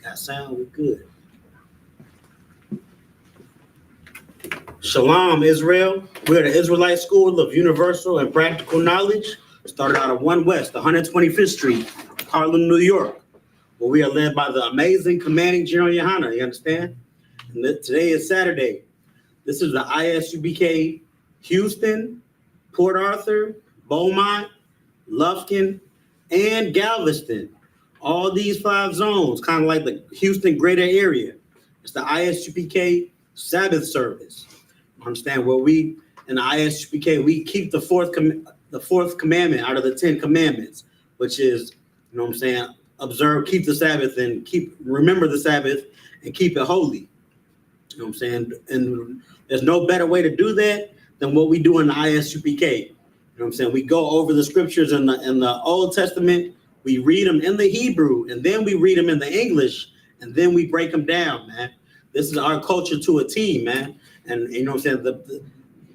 That sound good. Shalom, Israel. We're the Israelite School of Universal and Practical Knowledge. Started out of 1 West, 125th Street, Harlem, New York, where we are led by the amazing commanding General YAHANNA. You understand? And today is Saturday. This is the I.S.U.P.K. Houston, Port Arthur, Beaumont, Lufkin, and Galveston. All these 5 zones, kind of like the Houston greater area. It's the I.S.U.P.K. Sabbath service. Understand? Where we in the I.S.U.P.K. we keep the fourth commandment out of the 10 commandments, which is, you know what I'm saying, observe, keep the Sabbath, and remember the Sabbath and keep it holy. You know what I'm saying? And there's no better way to do that than what we do in the I.S.U.P.K. You know what I'm saying? We go over the scriptures in the Old Testament, we read them in the Hebrew, and then we read them in the English, and then we break them down, man. This is our culture to a T, man. And you know what I'm saying?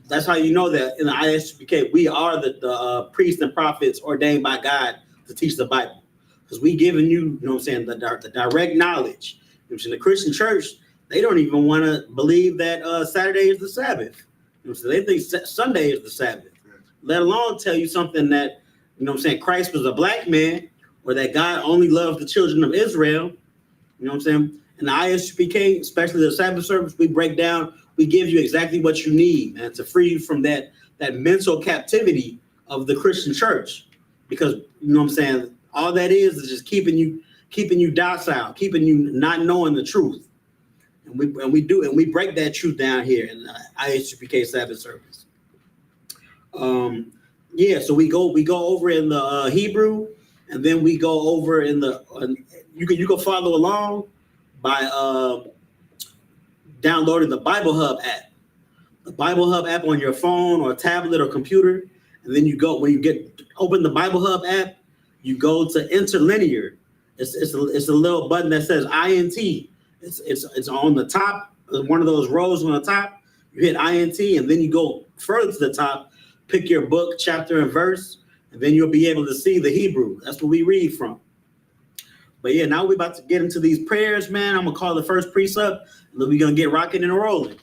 That's how you know that in the I.S.U.P.K. we are the priests and prophets ordained by God to teach the Bible. Because we giving you, you know what I'm saying, the direct knowledge. You know, in the Christian church, they don't even want to believe that Saturday is the Sabbath. You know, so they think Sunday is the Sabbath. Let alone tell you something that, you know what I'm saying, Christ was a black man, or that God only loved the children of Israel. You know what I'm saying? In the I.S.U.P.K., especially the Sabbath service, we break down, we give you exactly what you need, man, to free you from that mental captivity of the Christian church. Because, you know what I'm saying, all that is just keeping you docile, keeping you not knowing the truth. And we break that truth down here in the I.S.U.P.K. Sabbath service. So we go over in the Hebrew, and then we go over in the you can follow along by downloading the Bible Hub app. The Bible Hub app on your phone or tablet or computer, and then when you open the Bible Hub app, you go to interlinear. It's a little button that says INT. It's on the top, one of those rows on the top. You hit INT, and then you go further to the top, pick your book, chapter, and verse, and then you'll be able to see the Hebrew. That's what we read from. But yeah, now we're about to get into these prayers, man. I'm gonna call the first priest up, and then we're gonna get rocking and rolling.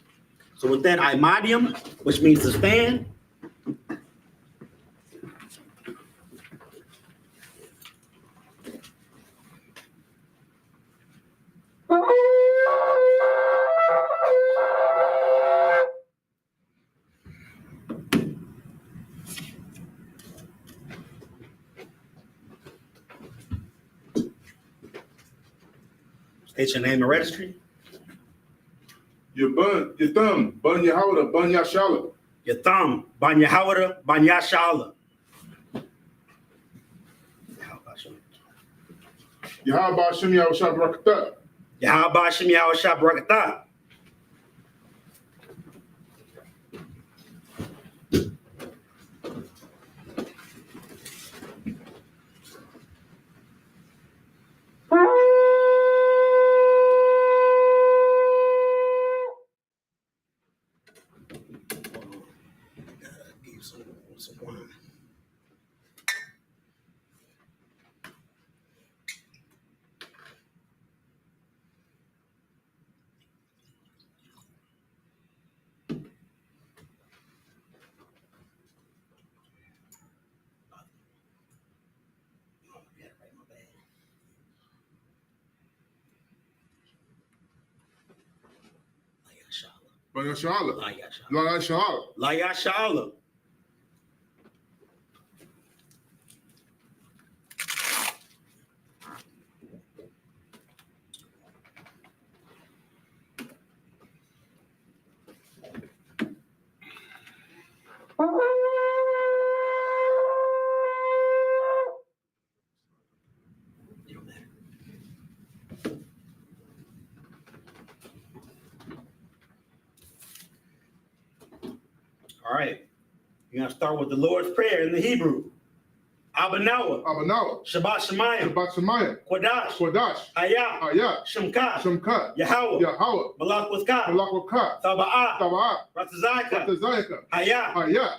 So with that, imodium, which means to stand. State your name and registry. Your thumb, Ban Yahawada, Ban Yashala. Your thumb, Ban Yahawada, Ban Yashala. Yahaba Hashem Yahushua Barakatah. Yahaba Hashem Yahushua Barakatah. Ban Yashala. La La Yashala. La Yashala. All right, you're gonna start with the Lord's Prayer in the Hebrew. Abanawa. Shabbat Shemayim. Quadash. Shemka. Yahweh. Malak with Ka. Taba'ah. Ratzazaka. Haya.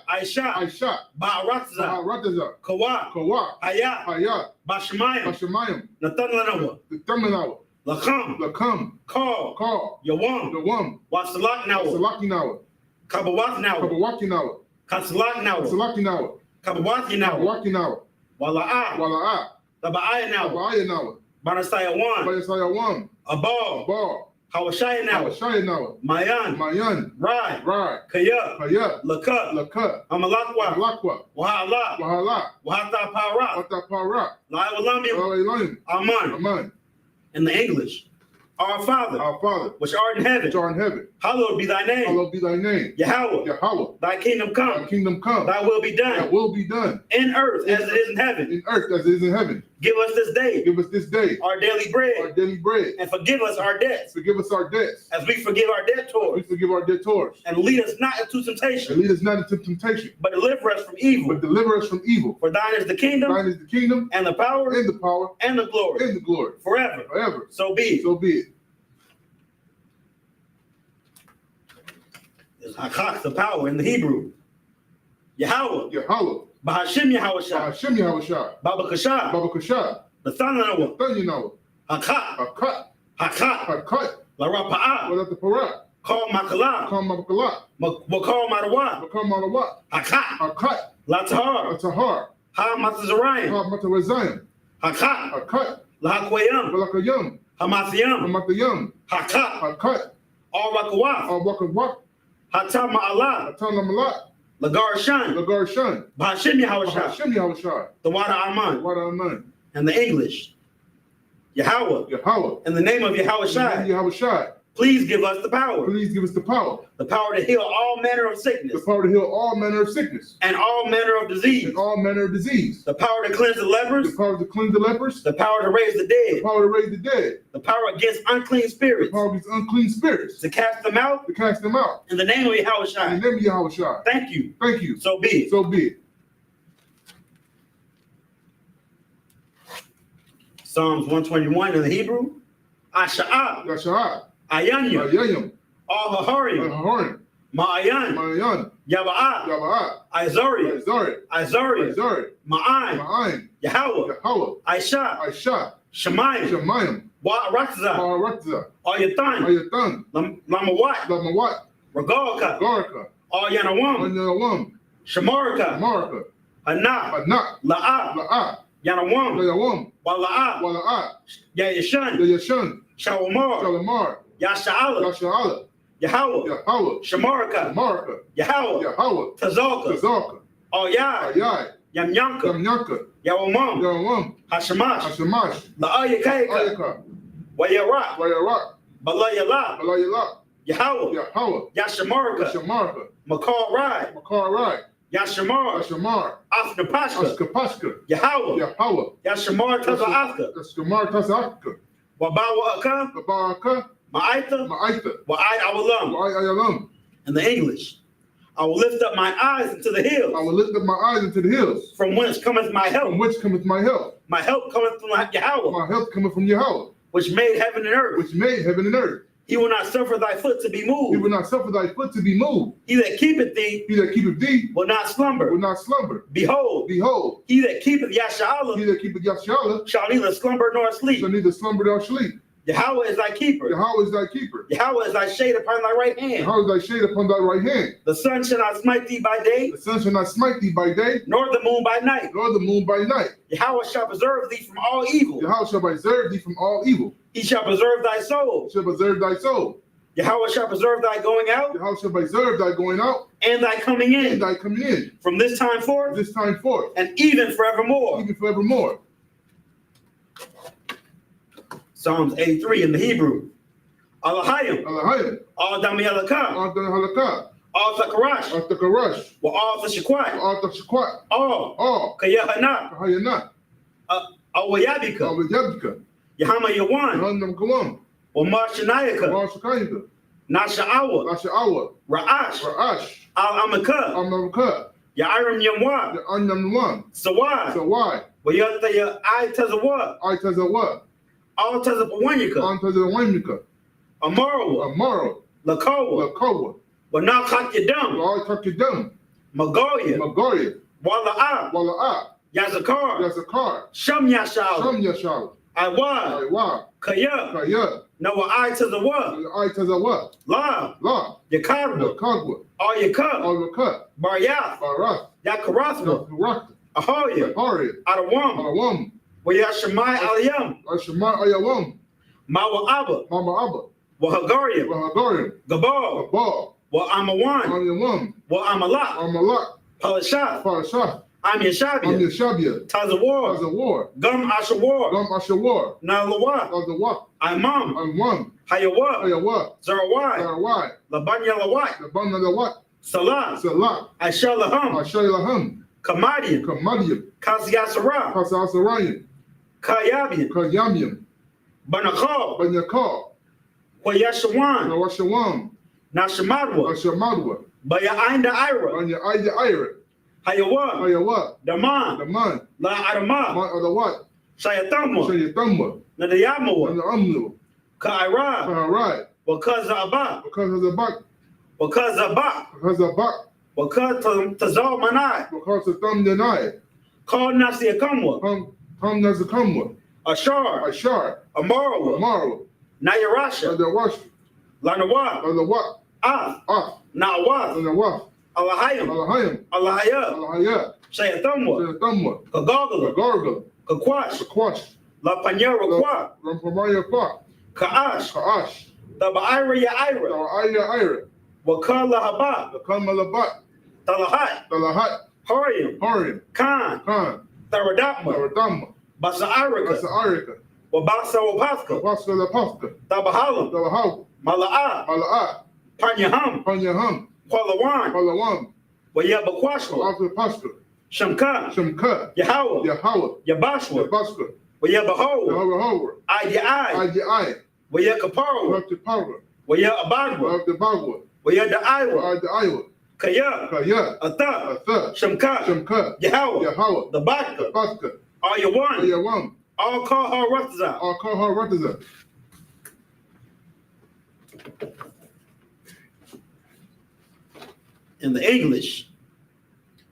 Aisha. Ba'aratza. Kawa. Haya. Bashemayim. Natan Lanawa. Lacham, Lacum, Call, Call, Yawam, Dawam, Wasalak Nawa, Salakinawa, Kabawat Nawa, Kabawakinawa, Katsalak Nawa, Salakinawa, Kabawati Nawa, Kabawakinawa, Wala'a, Wala'a, Laba'aya Nawa, Abayanawa, Banasaya Wan, Bayasayawam, Abal, Bar, Hawashaya Nawa, Awashayanawa, Mayan, Mayan, Rai, Rai, Kaya, Kaya, Laka, Laka, Amalakwa, Malakwa, Wahala, Wahala, Wahata Para, Watapara, Laiwalamim, Alalim, Aman. Aman, In the English, Our Father, our Father, which art in heaven, which art in heaven, hallowed be thy name. hallowed be thy name. Yahweh, Yahweh, thy kingdom thy come, kingdom come, thy will be thy done will be done in earth as it is in heaven. in earth as it is in heaven. Give us this day Give us this day our daily our bread, daily bread. and forgive us our debts Forgive us our debts. as we forgive our We debtors. forgive our debtors. And lead us not into And temptation, lead us not into temptation, but deliver us from evil. but deliver us from evil. For thine is the kingdom, Thine is the kingdom, and the power, and the power, and the glory, and the glory, forever. forever. So be it. So be it. It's Hakak, the power in the Hebrew. Yahweh, Yahweh, Bahashim Yahushua, Hashem Yahushua, Baba Kashah, Baba Kashah, the Thanawa, Thanyanawa, Hakak, Hakat, Hakak, Hakat, La Rapa'ah, Wadat the Parat, Call Makala, Kamakalat, Wakal Madawa, Makamanawa, Hakak, Hakat, La Tahar, Atahar, Ha Matazariah, Matawazayim, Hakak, Hakat, La Hakwayam, Balakayam, Hamathiam, Hamatayam, Hakak, Hakat, All Rakawaf, Awakawak, Hatama Allah, Atanamalat, Lagar Shan, Lagar Shan, Bahashim Yahushua, Hashem Yahushua, the Wada Aman, Wada Aman, and the English. Yahweh, Yahweh, in the name of Yahweh Shai, Yahushua, please give us the power please give us the power to heal all manner of the sickness power to heal all manner of sickness and all manner of disease, and all manner of disease, the power to cleanse the lepers, the power to cleanse the lepers, the power to raise the the dead, power to raise the dead, the power against unclean the spirits, power against unclean spirits, to cast them out to cast them out. in the name of Yahweh In Shai. the name of Yahushua. Thank you. Thank you. So be it. So be it. Psalms 121 in the Hebrew. Asha'ah, Yasha'ah, Ayanya, Yayam, All Haharim, Haharim, Ma'ayan, Mayan, Yaba'ah, Yaba'ah, Izari, Zari, Izari, Zari, Ma'an, Ma'ayin, Yahweh, Yahweh, Aisha, Aisha, Shemayim, Shemayim, Wa'arakza, Barakza, Ayatan, Ayatan, Lamawat, Lamawat, Regalka, Garka, Yanawam, Anyawam, Shamarka, Marka, Hanah, Anak, La'ah, La'ah, Yanawam, Layawam, Wala'ah, Wala'ah, Yayashan, Yayashan, Shawamar, Shalamar, Yasha'ala, Yasha'ala, Yahweh, Yahweh, Shamarka, Marka, Yahweh, Yahweh, Tazalka, Tazalka, Yai, Ayai, Yamyanka, Yamyanka, Yawamam, Yawam, Hashamash, Hashamash, La'ayakaika, Ayaka, Wayarak, Wayarak, Balayala, Balayala, Yahweh, Yahweh, Yashamarka, Yashamarka, Makal Rai, Makarai, Yashamar, Yashamar, Afnapashka, Askapashka, Yahweh, Yahweh, Yashamar Taza'afka, Yashamar Tazaka, Wabawa'aka, Kabaraka, Ma'aita, Ma'aita, Wa'ai Awalam. Wa'ayalam. In the English, I will lift up my eyes into the I hills, will lift up my eyes into the hills, from whence cometh my from help. which cometh my help. My help cometh from Yahweh, My help cometh from Yahweh, which made heaven and earth. which made heaven and earth. He will not suffer thy foot to be He will moved. not suffer thy foot to be moved. He that keepeth thee He that keepeth thee will not will slumber. not slumber. Behold, Behold, he that keepeth he Yasha'ala that keepeth Yashala shall neither slumber nor shall sleep. neither slumber nor sleep. Yahweh is thy keeper. Yahweh is thy keeper. Yahweh is thy shade upon thy right hand. Yahweh is thy shade upon thy right hand. The sun shall not smite thee by day, The sun shall not smite thee by day, nor the moon by night. nor the moon by night. Yahweh shall preserve thee from all evil. Yahweh shall preserve thee from all evil. He shall preserve thy soul. He shall preserve thy soul. Yahweh shall preserve thy going out Yahweh shall preserve thy going out and thy coming and in thy coming in from this time forth this time forth, and even forevermore. even forevermore. Psalms 83 in the Hebrew. Alahayim, Alahayim, all Dami Alakah, Arthur Halakah, all Sakarash, Arthur Karash, wa all Tashakwat, Arthur Shakwat, all Kayahana, Kahayana, Awayabika, Awayabka, Yahama Yawan, Randam Kalam, wa Marshanayaka, Mar Shakayaka, Nasha'awa, Lasha'awa, Ra'ash, Ra'ash, Al Amaka, Amnamka, Ya'iram Yamwa, the Anamwan. Sawai, So why? wa Yataya I Tazawa, I Tazawa, all Tazapawanyaka, Antazawamika, Amarawa, Amaro, Lakawa, Lakawa, wa Nakak Yadam, I Takidam, Magoya, Magoria, Wala'a, Wala'a, Yazakar, Yazakar, Sham Yashal, Sham Yashal, I.W.A. I.W.A. Kaya. No I to the what? I to the what? La. La. Yakadwa. Yakagwa. Ayaka. Alaka. Barya. Barak. Yakarathwa. Yakurak. Ahoya. Ahari. Adawam. Alawam. Wayashamai Aliyam. Ashama Ayawam. Mawa Abba. Mama Abba. Wahagariam. Wahagariam. Gabal. Abba. Wa Amawan. Amyawam. Wa Amalak. Amalak. Palashah. Parashah. I'm Yashabia. Amyashabia. Tazawar. Tazawar. Gum Ashawar. Gum Ashawar. Nalawa. Tazawak. Imam. Amwam. Hayawa. Ayawa. Zarawai. Sarawai. Labanya Lawai. Labana Lawat. Salah. Salah. Ashalaham. Ashaylaham. Kamadian. Kamadiam. Kasiyasara. Kasasarayan. Kayabian. Kayamiam. Banakal. Banyakal. Wayashawan. Nawashawam. Nashamadwa. Ashamadwa. Baya Ainda Ira. Banya Aya Ira. Hayawa. Ayawa. Daman. Daman. La Adama. Man Adawat. Shayatamwa. Shayatamba. Nadayamawa. And the Amnu. Kaira. Alright. Wakaza Abba. Because of the back. Wakaza Ba. Because of the back. Wakaza Tazal Manai. Because of thumb deny. Call Nasi Akamwa. Come as a come. Ashar. Ashar. Amarawa. Tomorrow. Nayarasha. And the wash. Lanawa. And the what? Ah. Ah. Nawa. And the what? Allahayam. Alahayam. Allahaya. Alahaya. Shayatamwa. Shayatamba. The Kagagala. gargle. The Kakwash. quash. La Panera Kwa. Rampamaya Kwa. Kaash. Kaash. The Baira Ya The Ira. Aya Ira. Wakala Haba. The Kamalabat. Talahat. The Lahat. Horium. Horium. Khan. Khan. Tharadapma. Taradama. Basa That's Irika. the Arika. Wabasa The Wapaska. Pasca the Pasca. Tabahalam. The Lahau. Mala'a. Ala'a. Panyaham. Panyaham. Kwalawan. Palawam. Wayabakwashwa. Alpha Pasca. Shamka. Shamka. Yahawa. Yahawa. Yabashwa. Pasca. Wayabaho. Yahawa. Ayai. Aya. Wayakaparo. Up the power. Wayabagwa. Up the Bagua. Wayadaiwa. The Iowa. Kaya. Kaya. Ata. Atha. Shamka. Shamka. Yahawa. Yahawa. The The Baka. Pasca. Ayawan. Ayawam. All call her Rutza. I'll call her Rutherford. In the English.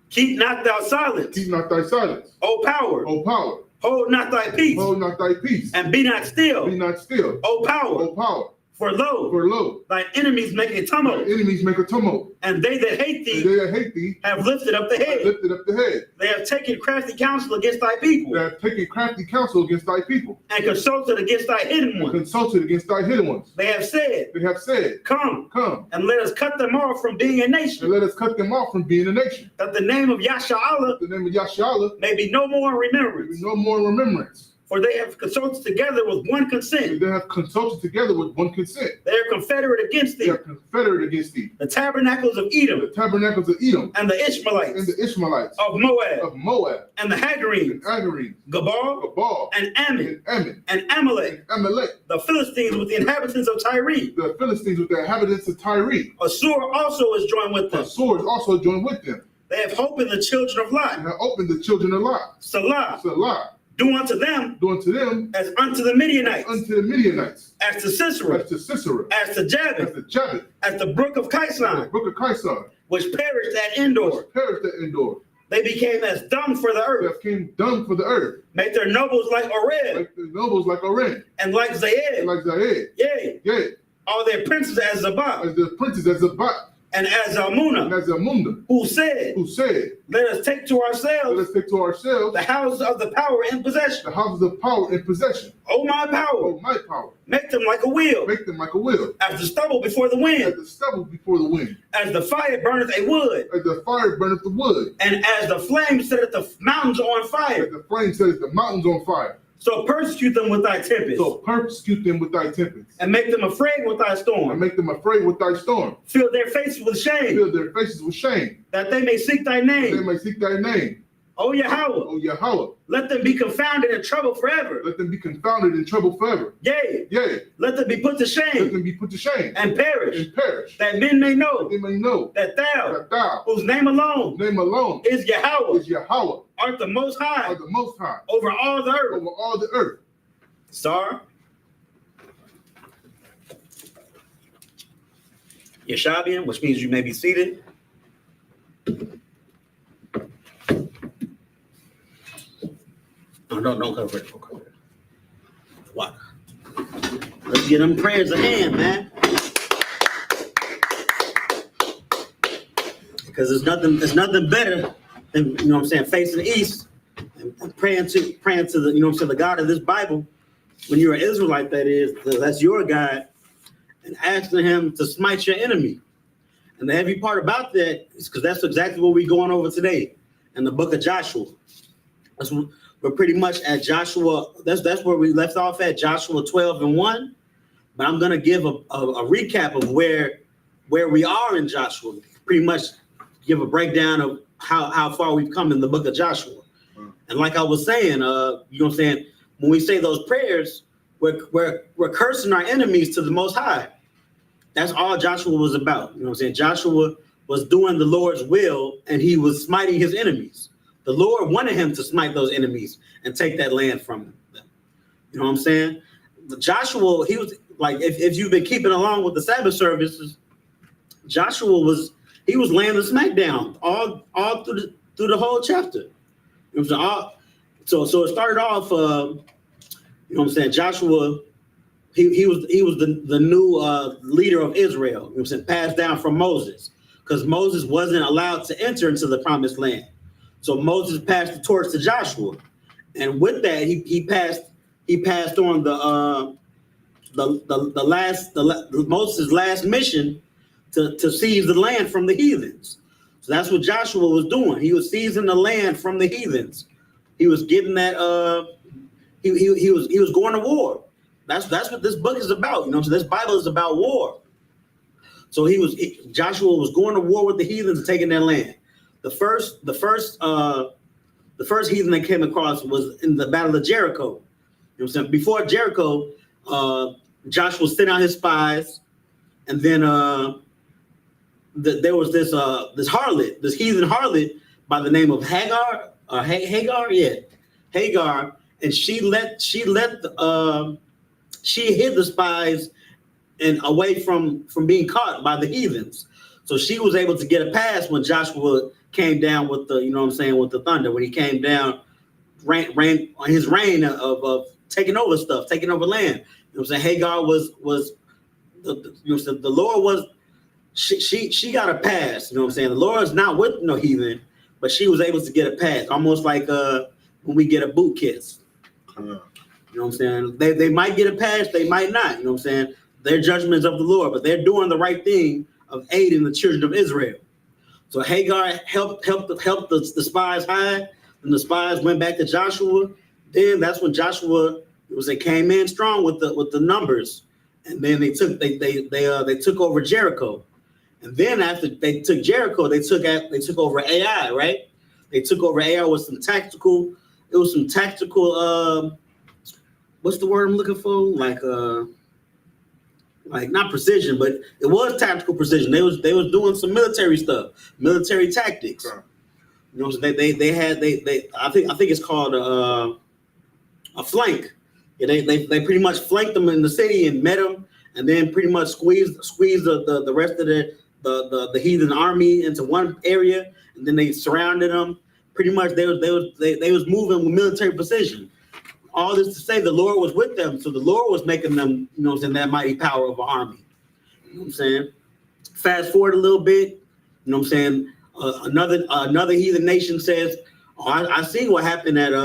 Keep not thou silence. Keep not thy silence. O power. O power. Hold not thy peace. Hold not thy peace. And be not still. Be not still. O power. O power. For lo, For lo, thy enemies make a thy tumult, enemies make a tumult. and they that hate And thee they that hate thee have lifted up the have head. lifted up the head. They have taken crafty counsel against thy people, They have taken crafty counsel against thy people. and consulted against thy hidden And ones. consulted against thy hidden ones. They have said, They have said, Come, come, and let us cut them off from being a and nation, let us cut them off from being a nation. that the name of Yasha'Allah The name of Yashala may be no more in there be remembrance. no more remembrance. For they have consulted together with one consent. They have consulted together with one consent. They are confederate against They thee, are confederate against thee. the tabernacles of Edom, The tabernacles of Edom and the and Ishmaelites the Ishmaelites of Moab, of Moab and the Hagarenes, and Agarim, Gabal, Gabal and Ammon, and Ammon and Amalek, and Amalek, the Philistines with the inhabitants of Tyre. the Philistines with the inhabitants of Tyre. Assur also is joined with The them. swords also joined with them. They have hope in the children of And Lot. have opened the children of Lot. Salah, Salah, do unto them doing to them as unto the Midianites, unto the Midianites, as to Sisera, as to Sisera, as to as Jabbeth, to Jabbeth, as the brook of the Kison, book of Kison, which perished at Endor. perished at Endor. They became as dung for the They earth, have came dung for the earth, made their nobles like Oreb, like the nobles like Oren, and like and Zaed, like Zaed, yea, yea, all their princes as Zabah, as the princes as Zabat, and as and Almunah, as Amunda, who said, who said, Let us take to let ourselves us take to ourselves the houses of the power in possession. the houses of power in possession. O my power, Oh, my power, make them like a wheel, make them like a wheel, as the stubble before the as wind, the stubble before the wind, as the fire burneth a wood, as the fire burneth the wood, and as the flame setteth the mountains on as fire. the flame sets the mountains on fire. So persecute them with thy tempest, So persecute them with thy tempest, and make them afraid with thy and storm. make them afraid with thy storm. Fill their faces with shame, Fill their faces with shame, that they may seek thy that they name. may seek thy name. O Yahweh, O Yahweh, let them be confounded and troubled forever. let them be confounded in trouble forever. Yea, Yea, let them be put to let shame them be put to shame and perish, and perish, that men may that know they may know that thou, that thou, whose name alone name alone, is Yahweh, is Yahweh, art the most high are the most high over all the earth. over all the earth. Star. Yashabian, which means you may be seated. Oh, no, don't cover it. Don't cover it. water. Let's get them prayers a hand, man. Because there's nothing better than, you know what I'm saying, facing the east and praying to the, you know what I'm saying, the God of this Bible. When you're an Israelite, that's your God, and asking him to smite your enemy. And the heavy part about that is because that's exactly what we're going over today in the book of Joshua. We're pretty much at Joshua. That's where we left off at, Joshua 12:1. But I'm gonna give a recap of where we are in Joshua. Pretty much give a breakdown of how far we've come in the book of Joshua. And like I was saying, you know what I'm saying, when we say those prayers, we're cursing our enemies to the Most High. That's all Joshua was about. You know what I'm saying? Joshua was doing the Lord's will, and he was smiting his enemies. The Lord wanted him to smite those enemies and take that land from them. You know what I'm saying? Joshua, he was like, if you've been keeping along with the Sabbath services, Joshua was laying the smackdown all through the whole chapter. You know what I'm saying? So it started off, you know what I'm saying, Joshua, he was the new leader of Israel, you know what I'm saying, passed down from Moses, because Moses wasn't allowed to enter into the promised land. So Moses passed the torch to Joshua. And with that, he passed on Moses' last mission to seize the land from the heathens. So that's what Joshua was doing. He was seizing the land from the heathens. He was getting that he was going to war. That's what this book is about. You know, so this Bible is about war. So Joshua was going to war with the heathens and taking their land. The first heathen they came across was in the Battle of Jericho. You know what I'm saying? Before Jericho, Joshua sent out his spies, and then there was this heathen harlot by the name of Hagar, and she hid the spies and away from being caught by the heathens. So she was able to get a pass when Joshua came down with the, you know what I'm saying, with the thunder. When he came down, ran on his reign of taking over stuff, taking over land. You know what I'm saying? Hagar was the Lord was, she got a pass. You know what I'm saying? The Lord's not with no heathen, but she was able to get a pass, almost like when we get a boot kiss. You know what I'm saying? They might get a pass, they might not. You know what I'm saying? They're judgments of the Lord, but they're doing the right thing of aiding the children of Israel. So Hagar helped the spies hide, and the spies went back to Joshua. Then that's when Joshua came in strong with the numbers, and then they took over Jericho. And then after they took Jericho, they took over Ai, right? They took over Ai with some tactical. It was some tactical. What's the word I'm looking for? Like not precision, but it was tactical precision. They was doing some military stuff, military tactics. Sure. You know, so they had I think it's called a flank. Yeah, they pretty much flanked them in the city and met them, and then pretty much squeezed the rest of the heathen army into one area, and then they surrounded them. Pretty much they was moving with military precision. All this to say the Lord was with them, so the Lord was making them, you know what I'm saying, that mighty power of an army. You know what I'm saying? Fast forward a little bit, you know what I'm saying, another heathen nation says, I see what happened at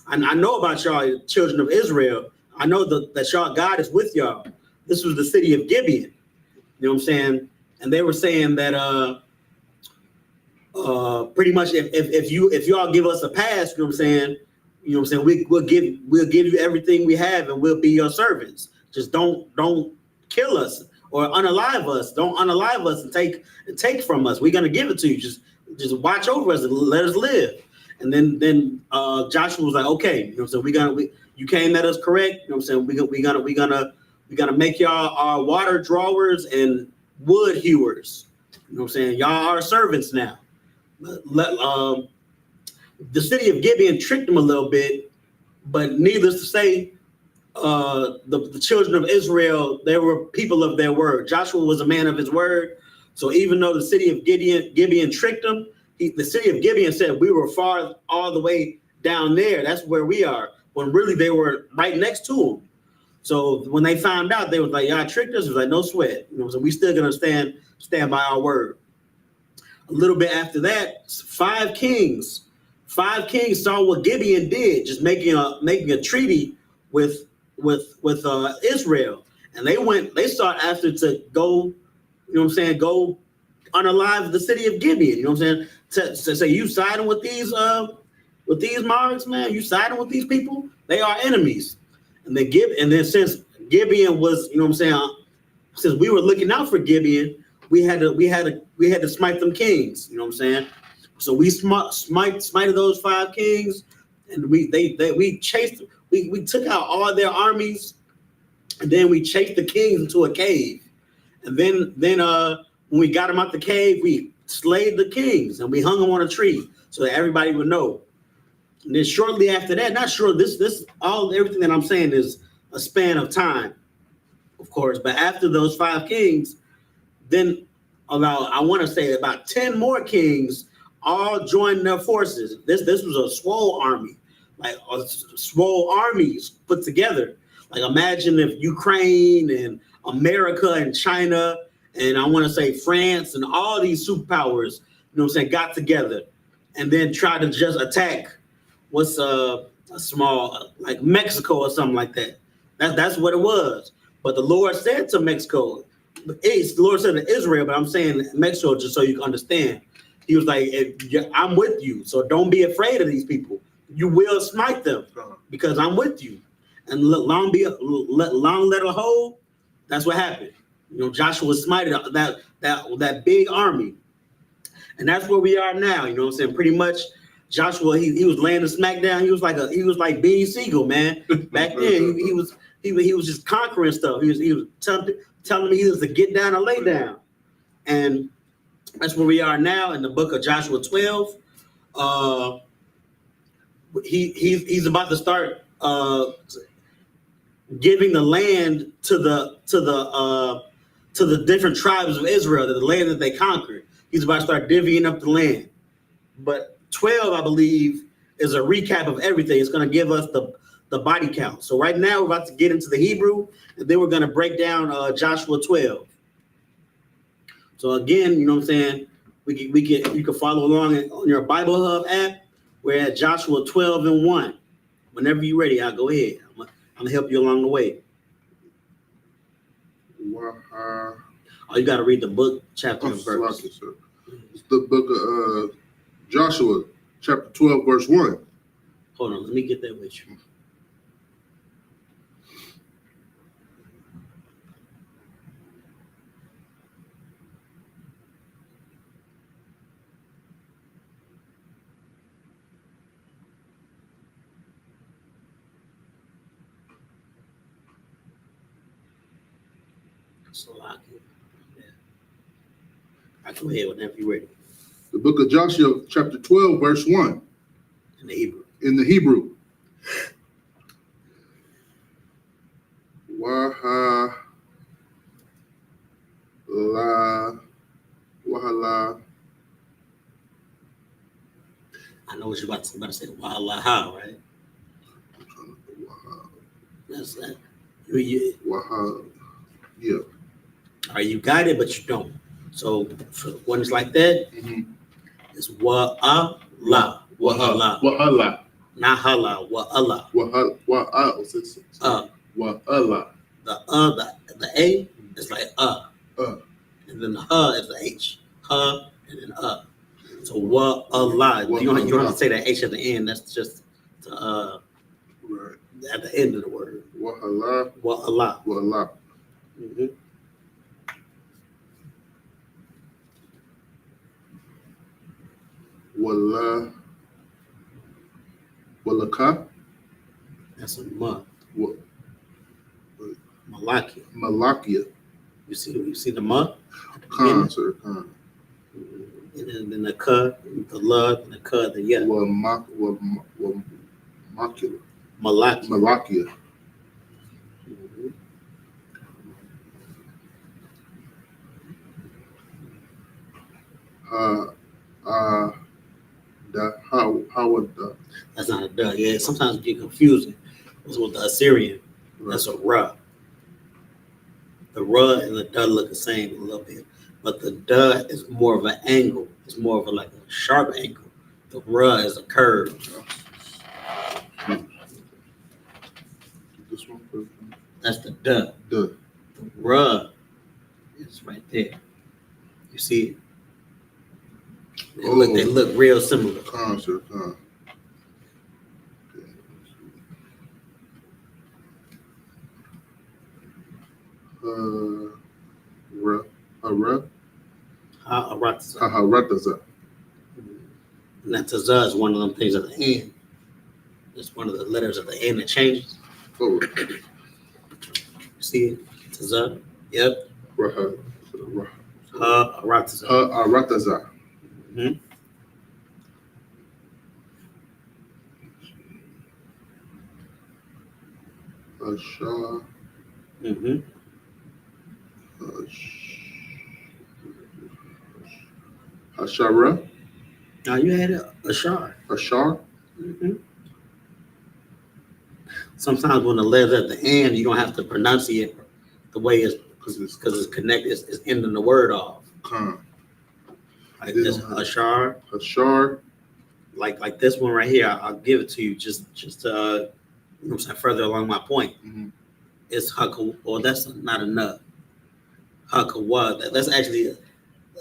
I know about y'all, children of Israel. I know that y'all God is with y'all. This was the city of Gibeon. You know what I'm saying? And they were saying that pretty much if y'all give us a pass, you know what I'm saying, we'll give you everything we have and we'll be your servants. Just don't kill us or unalive us. Don't unalive us and take from us. We're gonna give it to you. Just watch over us and let us live. And then Joshua was like, okay, you know, so you came at us correct. You know what I'm saying? We're gonna make y'all our water drawers and wood hewers. You know what I'm saying? Y'all are servants now. The city of Gibeon tricked them a little bit, but needless to say, the children of Israel, they were people of their word. Joshua was a man of his word. So even though the city of Gibeon tricked them, the city of Gibeon said, we were far all the way down there. That's where we are. when really they were right next to him. So when they found out, they was like, y'all tricked us. It was like, no sweat. You know, so we still gonna stand by our word. A little bit after that, five kings saw what Gibeon did, just making a treaty with Israel. And they sought after to go, you know what I'm saying, go unalive the city of Gibeon. You know what I'm saying? To say you siding with these Marks, man, you siding with these people? They are enemies. And then since Gibeon was, you know what I'm saying, since we were looking out for Gibeon, we had to smite them kings, you know what I'm saying? So we smited those five kings, and we took out all their armies, and then we chased the kings into a cave. And then when we got them out the cave, we slayed the kings and we hung them on a tree so that everybody would know. And then shortly after that, not sure everything that I'm saying is a span of time, of course, but after those five kings, then I want to say about 10 more kings all joined their forces. This was a swole army, like swole armies put together. Like imagine if Ukraine and America and China and I want to say France and all these superpowers, you know what I'm saying, got together and then tried to just attack what's a small, like Mexico or something like that. That's what it was. But the Lord said to Mexico, the Lord said to Israel, but I'm saying Mexico just so you can understand. He was like, I'm with you, so don't be afraid of these people. You will smite them because I'm with you. And long let a hold, that's what happened. You know, Joshua smited that big army. And that's where we are now, you know what I'm saying? Pretty much Joshua, he was laying the smack down. He was like Beanie Siegel, man. Back then, he was just conquering stuff. He was telling me either to get down or lay down. And that's where we are now in the book of Joshua 12. He's about to start giving the land to the different tribes of Israel, the land that they conquered. He's about to start divvying up the land. But 12, I believe, is a recap of everything. It's going to give us the body count. So right now we're about to get into the Hebrew, and then we're going to break down Joshua 12. So again, you know what I'm saying, you can follow along on your Bible Hub app. We're at Joshua 12:1. Whenever you're ready, I'll go ahead. I'm gonna help you along the way. Oh, you got to read the book, chapter, and verse. It's the book of Joshua, chapter 12, verse 1. Hold on, let me get that with you. So I go ahead whenever you're ready. The book of Joshua, chapter 12, verse 1. In the Hebrew. In the Hebrew. Wahala. I know what you're about to say. Wahala, right? That's that. Wahala. Yeah. All right, you got it, but you don't. So for when it's like that, it's wa'ala. Wahala. Wahala. Not hala, wa'ala. Wahala. Wahala. The A is like and then the is the H. And then So wa'ala. You don't have to say that H at the end. That's just right at the end of the word. Wahala. Wa'ala. Wahala. Walaka. That's a ma. What? Malakia. Malakia. You see the ma? Khan, sir. Khan. And then the ka, the la, and the ka, the ya. Malakia. Malakia. That's not a duh. Yeah, sometimes it get confusing. was with the Assyrian. That's a Ra. The Ra and the Duh look the same a little bit, but the Duh is more of an angle. It's more of a like a sharp angle. The Ra is a curve. This one first. That's the Duh. Duh. The Ra is right there. You see it? They look real similar. Sir. Harataza. And that Tazah is one of them things at the end. It's one of the letters at the end that changes. Oh. You see it? Tazah. Yep. Harataza. Harataza. Mm-hmm. Ashar. Mm-hmm. Ashara. Now you had a shard. Ashar. Mm-hmm. Sometimes when the letter's at the end, you don't have to pronunciate the way it's because it's connected. It's ending the word off. Like this Ashar. Ashar. Like this one right here. I'll give it to you just you know what I'm saying, further along my point. Mm-hmm. It's Haka. Well, that's not enough. Hakawa. That's actually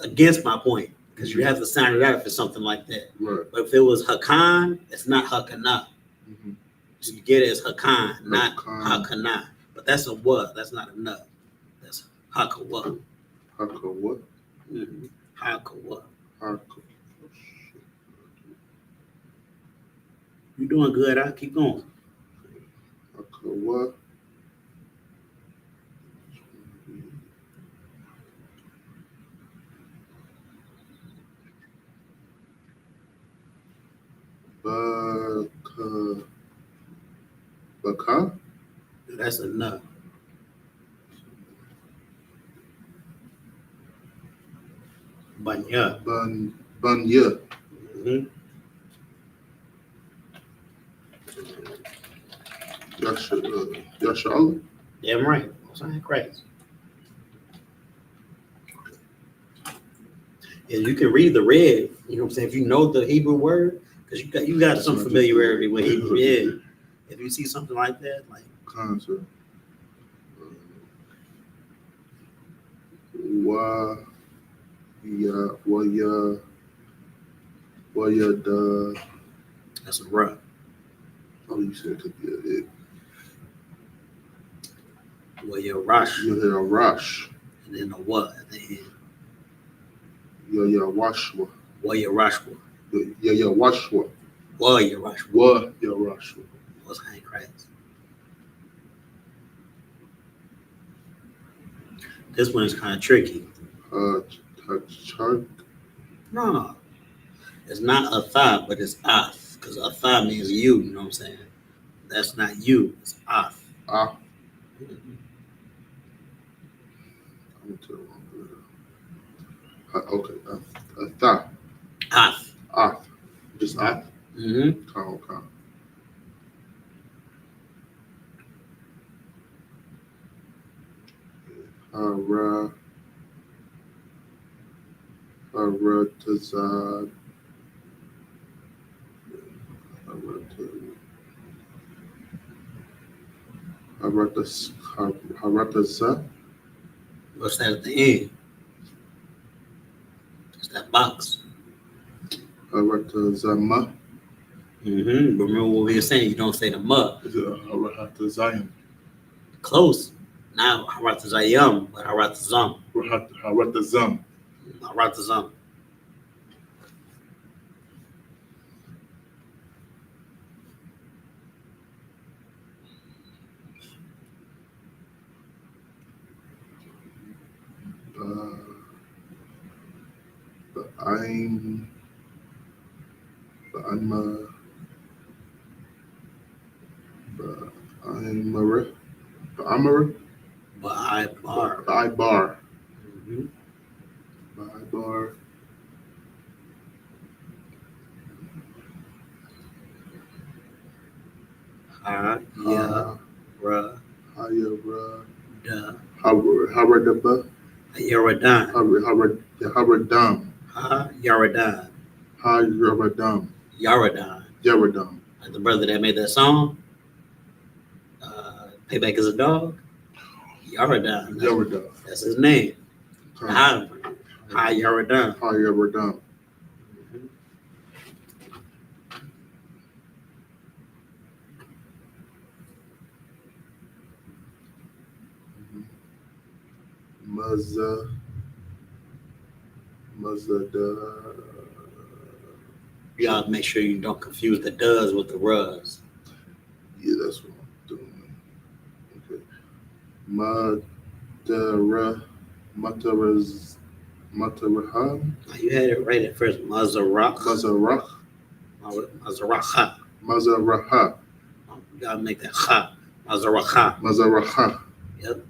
against my point because you have to sound it out if it's something like that. Right. But if it was Hakan, it's not Hakana. Mm-hmm. So you get it as Hakan, not Hakan. Hakana. But that's a what. That's not enough. That's Hakawa. Hakawa. Mm-hmm. Hakawa. You're doing good. I'll keep going. Hakawa. Baka. That's enough. Banya. Banya. Mm-hmm. Yashal. Damn right. Sound crazy. And you can read the red. You know what I'm saying? If you know the Hebrew word, because you got some familiarity with Hebrew. Yeah. If you see something like that, like Concept. that's a rough. Oh, you said it could be it. Well, your rush. You hear a rush. And then a what at the end. Yeah, washwa. Well, your rush. Yeah, washwa. Well, your rush. What your rush? What's hand cracks? This one is kind of tricky. Chart. No, it's not a thought, but it's off. Because a thought means you. You know what I'm saying? That's not you. It's off. Ah. Okay. Thought. Off. Just off. Mm-hmm. Count. Haratazad. Haratazad. What's that at the end? It's that box. Haratazama. Mm-hmm. Remember what we were saying? You don't say the ma. Is it Haratazayim? Close. Now Haratazayam, but Haratazam. Haratazam. Haratazam. Ibar. Mm-hmm. Ibar. Ha, ya, ra, Hayara, da, Haradaba, Yaradan. Haradam, Ha, Yaradan. Hayaradam, Yaradan. Yaradam. Like the brother that made that song, Payback is a Dog. Yaradan. Yaradam. That's his name. Ha, Yaradan. Hayaradam. Mazada. You gotta make sure you don't confuse the does with the rus. Yeah, that's what I'm doing. Okay. Mataraha. You had it right at first. Mazarach. Mazaraha. Mazaracha. You gotta make that ha. Mazaracha. Mazaraha. Yep.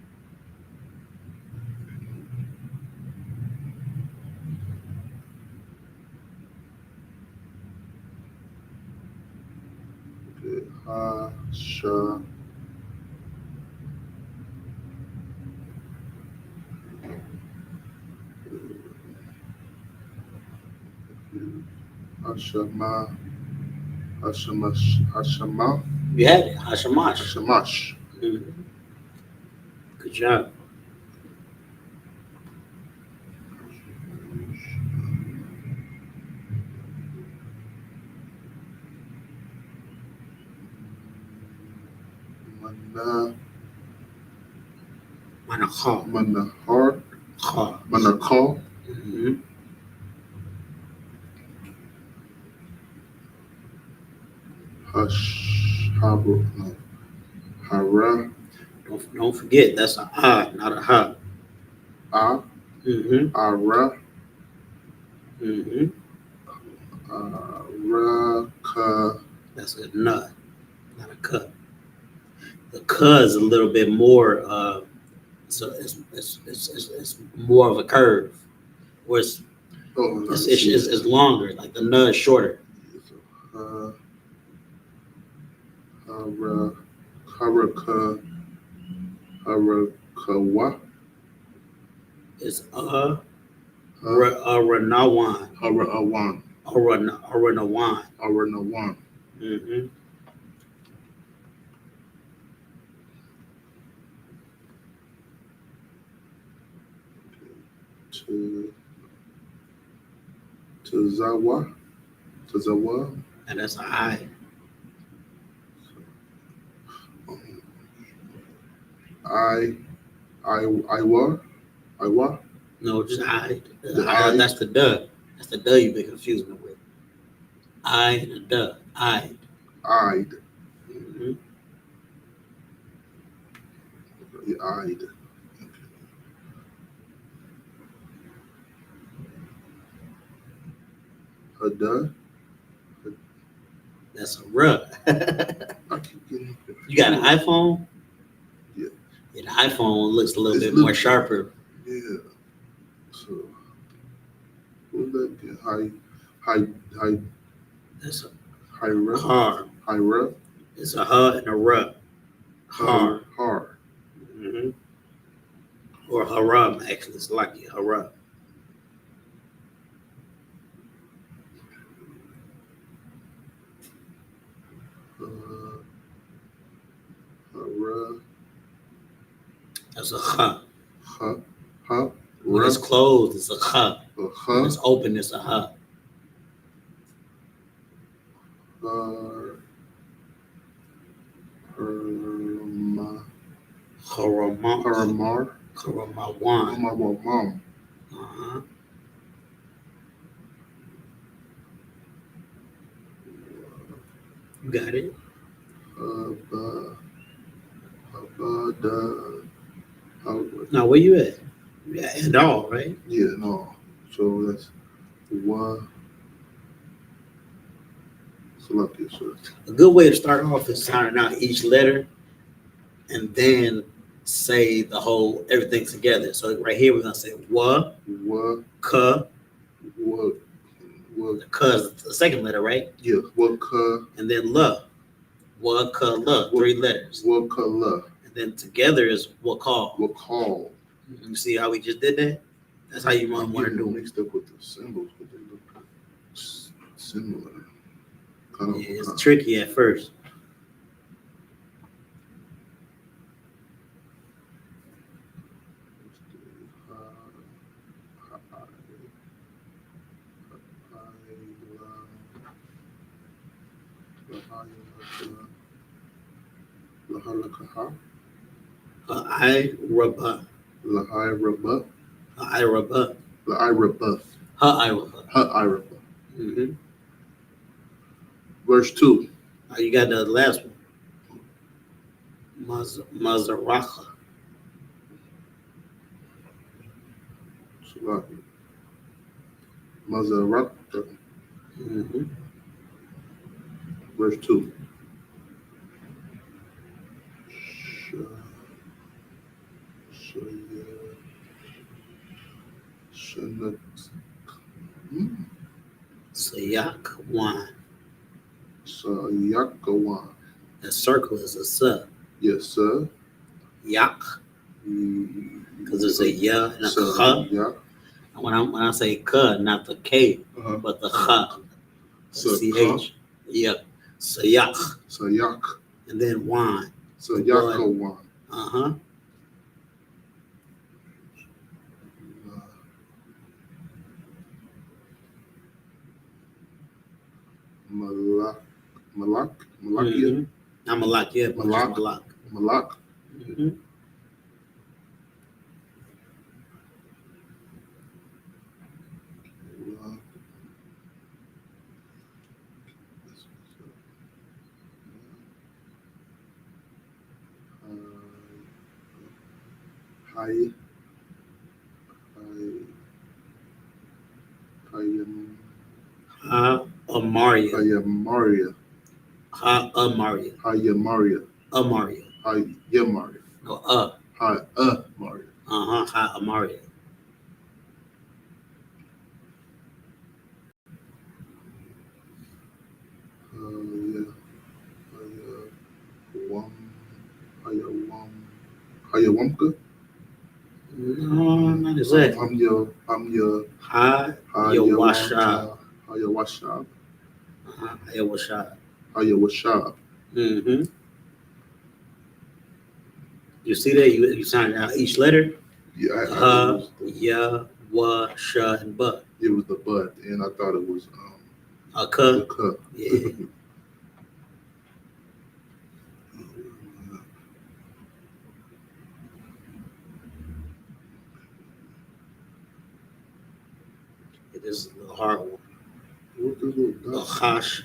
Hasha. Hashama. Hashama. You had it. Hashamash. Hashamash. Mm-hmm. Good job. Manachar. Manahar. Char. Manakal. Mm-hmm. Hara. Don't forget, that's a ha, not a ha. Mm-hmm. Ara. Mm-hmm. Araka. That's a nut, not a cut. The ka is a little bit more, so it's more of a curve. Where it's longer, like the nut is shorter. Haraka. Harakawa. It's Aranawan. Harawan. Aranawan. Aranawan. Mm-hmm. Tazawa. And that's an I. Iwa. No, just I. The I. That's the duh. That's the duh you've been confusing it with. I and the duh. I. I'd. Mm-hmm. I'd. Hada. That's a ruh. You got an iPhone? Yeah. Yeah, the iPhone looks a little bit little more sharper. Yeah. So, what's that? High. That's a Hira. har. Hira. It's a ha and a ruh. Har. Har. Mm-hmm. Or haram, actually. It's like haram. Hara. That's a ha. Ha. When it's closed, it's a ha. When it's open, it's a ha. Haramawan. Uh-huh. You got it. Now, where you at? Yeah, and all, right? Yeah, no. So that's one. Select it, sir. A good way to start off is sounding out each letter and then say the whole everything together. So right here we're gonna say wa, ka. The ka is the second letter, right? Yeah, ka. And then la. Wakala, 3 letters. Wakala. And then together is wakal. Wakal. You see how we just did that? That's how you I'm want to getting do it. mixed up with the symbols, but they look similar. Kind of. Yeah, it's tricky at first. Ha'irabah. Lahirabah. Ha'irabah. Lahirabah. Ha'irabah. Ha'irabah. Mm-hmm. Verse 2. You got the last one. Mazaracha. Mazarata. Mm-hmm. Verse 2. Sayak one. Sayakawan. The circle is a sa. Yes, sir. Yak. Because there's a ya and a cha. Yeah. When I say ka, not the K, but the cha. CH. Yep. Sayak. Sayak. And then one. Sayakawan. Uh-huh. Malak. Mm-hmm. I'm Malak, yeah. Malak. Malak. Mm-hmm. Amaria. Hayamaria. Amaria. Hayamaria. Amaria. Hayamaria. No, Maria. Amaria. Hayawamka. No, not exactly. I'm your Hayawasha. Hayawasha. Hayawasha. Hayawasha. Mm-hmm. You see that? You signed out each letter? Yeah. Ya, wa, sha, and ba. It was the but, and I thought it was a ka. the ka. Yeah. It is a little hard one. What is it? Bachash.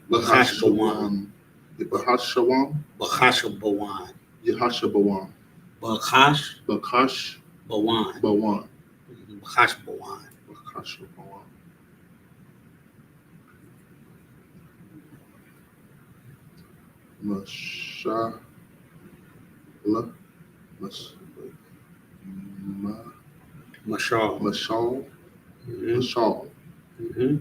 Bahashawan. Bahashawan. Bahashawan. Yahashabawan. Bachash. Bakash. Bawan. Bawan. Bachash Bawan. Bahashabawan. Mashala. Mashal. Mashal. Mm-hmm. Mashal. Mm-hmm.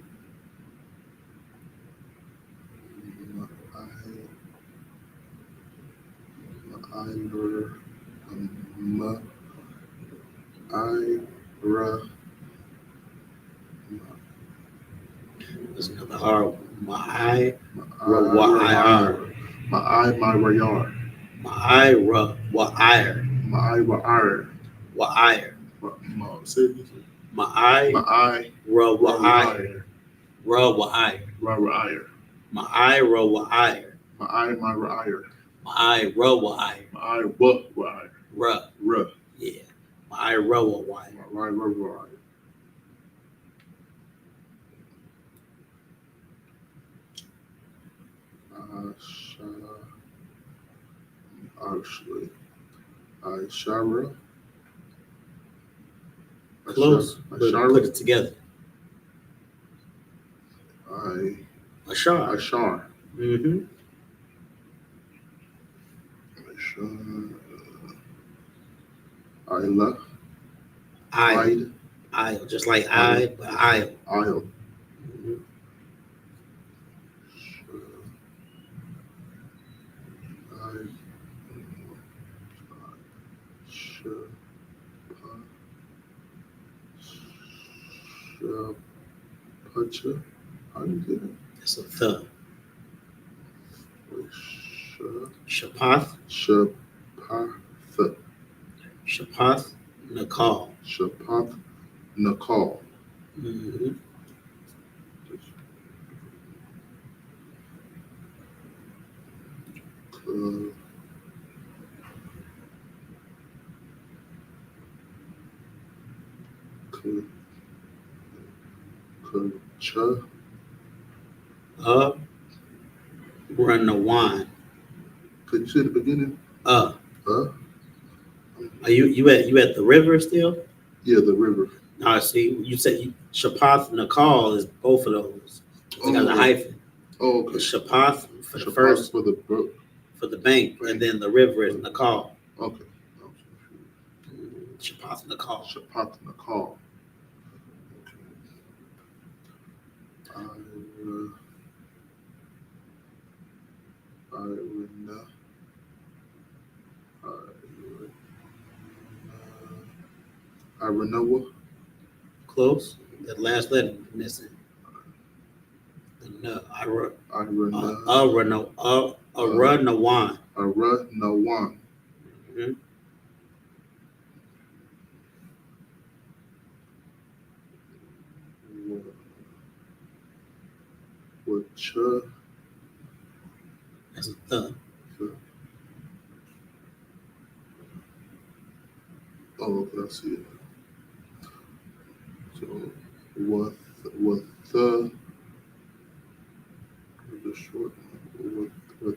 That's another hard one. My rayar. My rayar. My wa'ir. My rayar. Wa'ir. My My wa'ir. Wa'ir. rayar. My wa'ir. My rayar. My wa'ir. My rayar. Ra. Yeah. My wa'ir. My rayar. Ishara. Close, but put it together. Ashar. Ashar. Mm-hmm. Isla. Isle, just like I, but Isle. Isle. Mm-hmm. Butcher. How you get it? It's a th. Wait, Shapath. Shapath. Shapath Nakal. Shapath Nakal. Mm-hmm. Kucha. Run the wine. Could you say the beginning? Are you at the river still? Yeah, the river. No, see, you said Shapath Nakal is both of those. They got a hyphen. Oh, okay. It's Shapath for the Shapath first for the bank, and then the river is Nakal. Okay. Shapath Nakal. Shapath Nakal. Irenoa. Close. That last letter missing. No, Aranawan. Aranawan. Mm-hmm. Wacha. That's a th. Oh, okay, I see it. So, what the short, what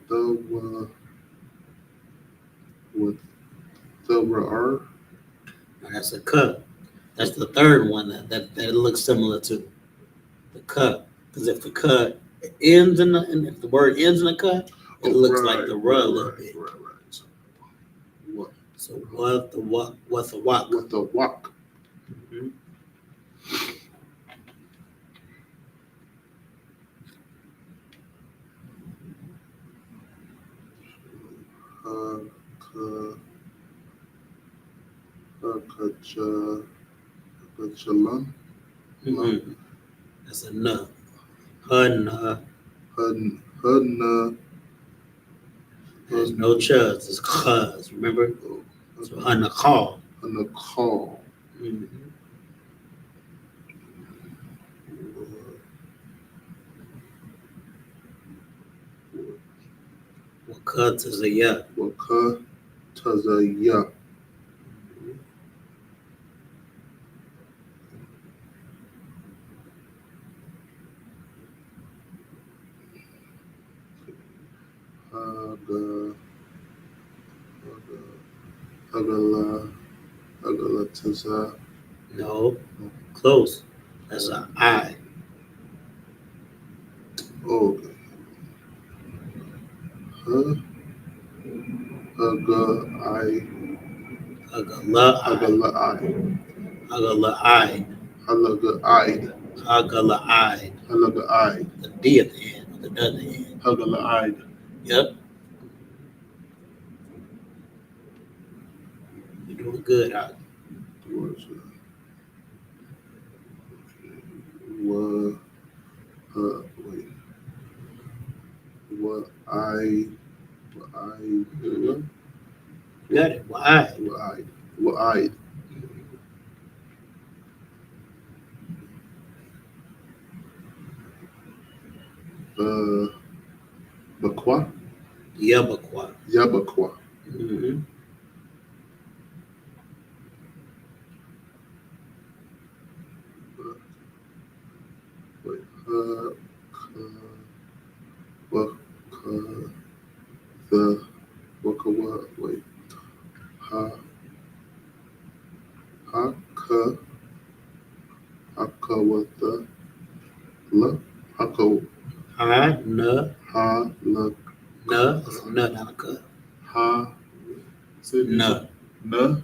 the R. That's a cup. That's the third one that looks similar to the cut. Because if the cut ends and if the word ends in a cut, it looks like the run a little bit. Right. What? So what the walk? What the walk? Mm-hmm. Shalam. Mm-hmm. That's a no. Hun. There's no chuds. It's cuz. Remember? So Hanakal. Nakal. Mm-hmm. Wakat is a ya. Wakat is a ya. Agalataza. No. Close. That's an I. Oh, okay. Hagala'ide. The D at the end. The D at the end. Hagala'ide. Yep. You're doing good, Hag. Wait. What I Mm-hmm. Got it. Why? Bakwa. Yabakwa. Mm-hmm. Wait. Wait. Haka what the la haka Ha na ha la na. It's a nut, not a cut. ha Na. na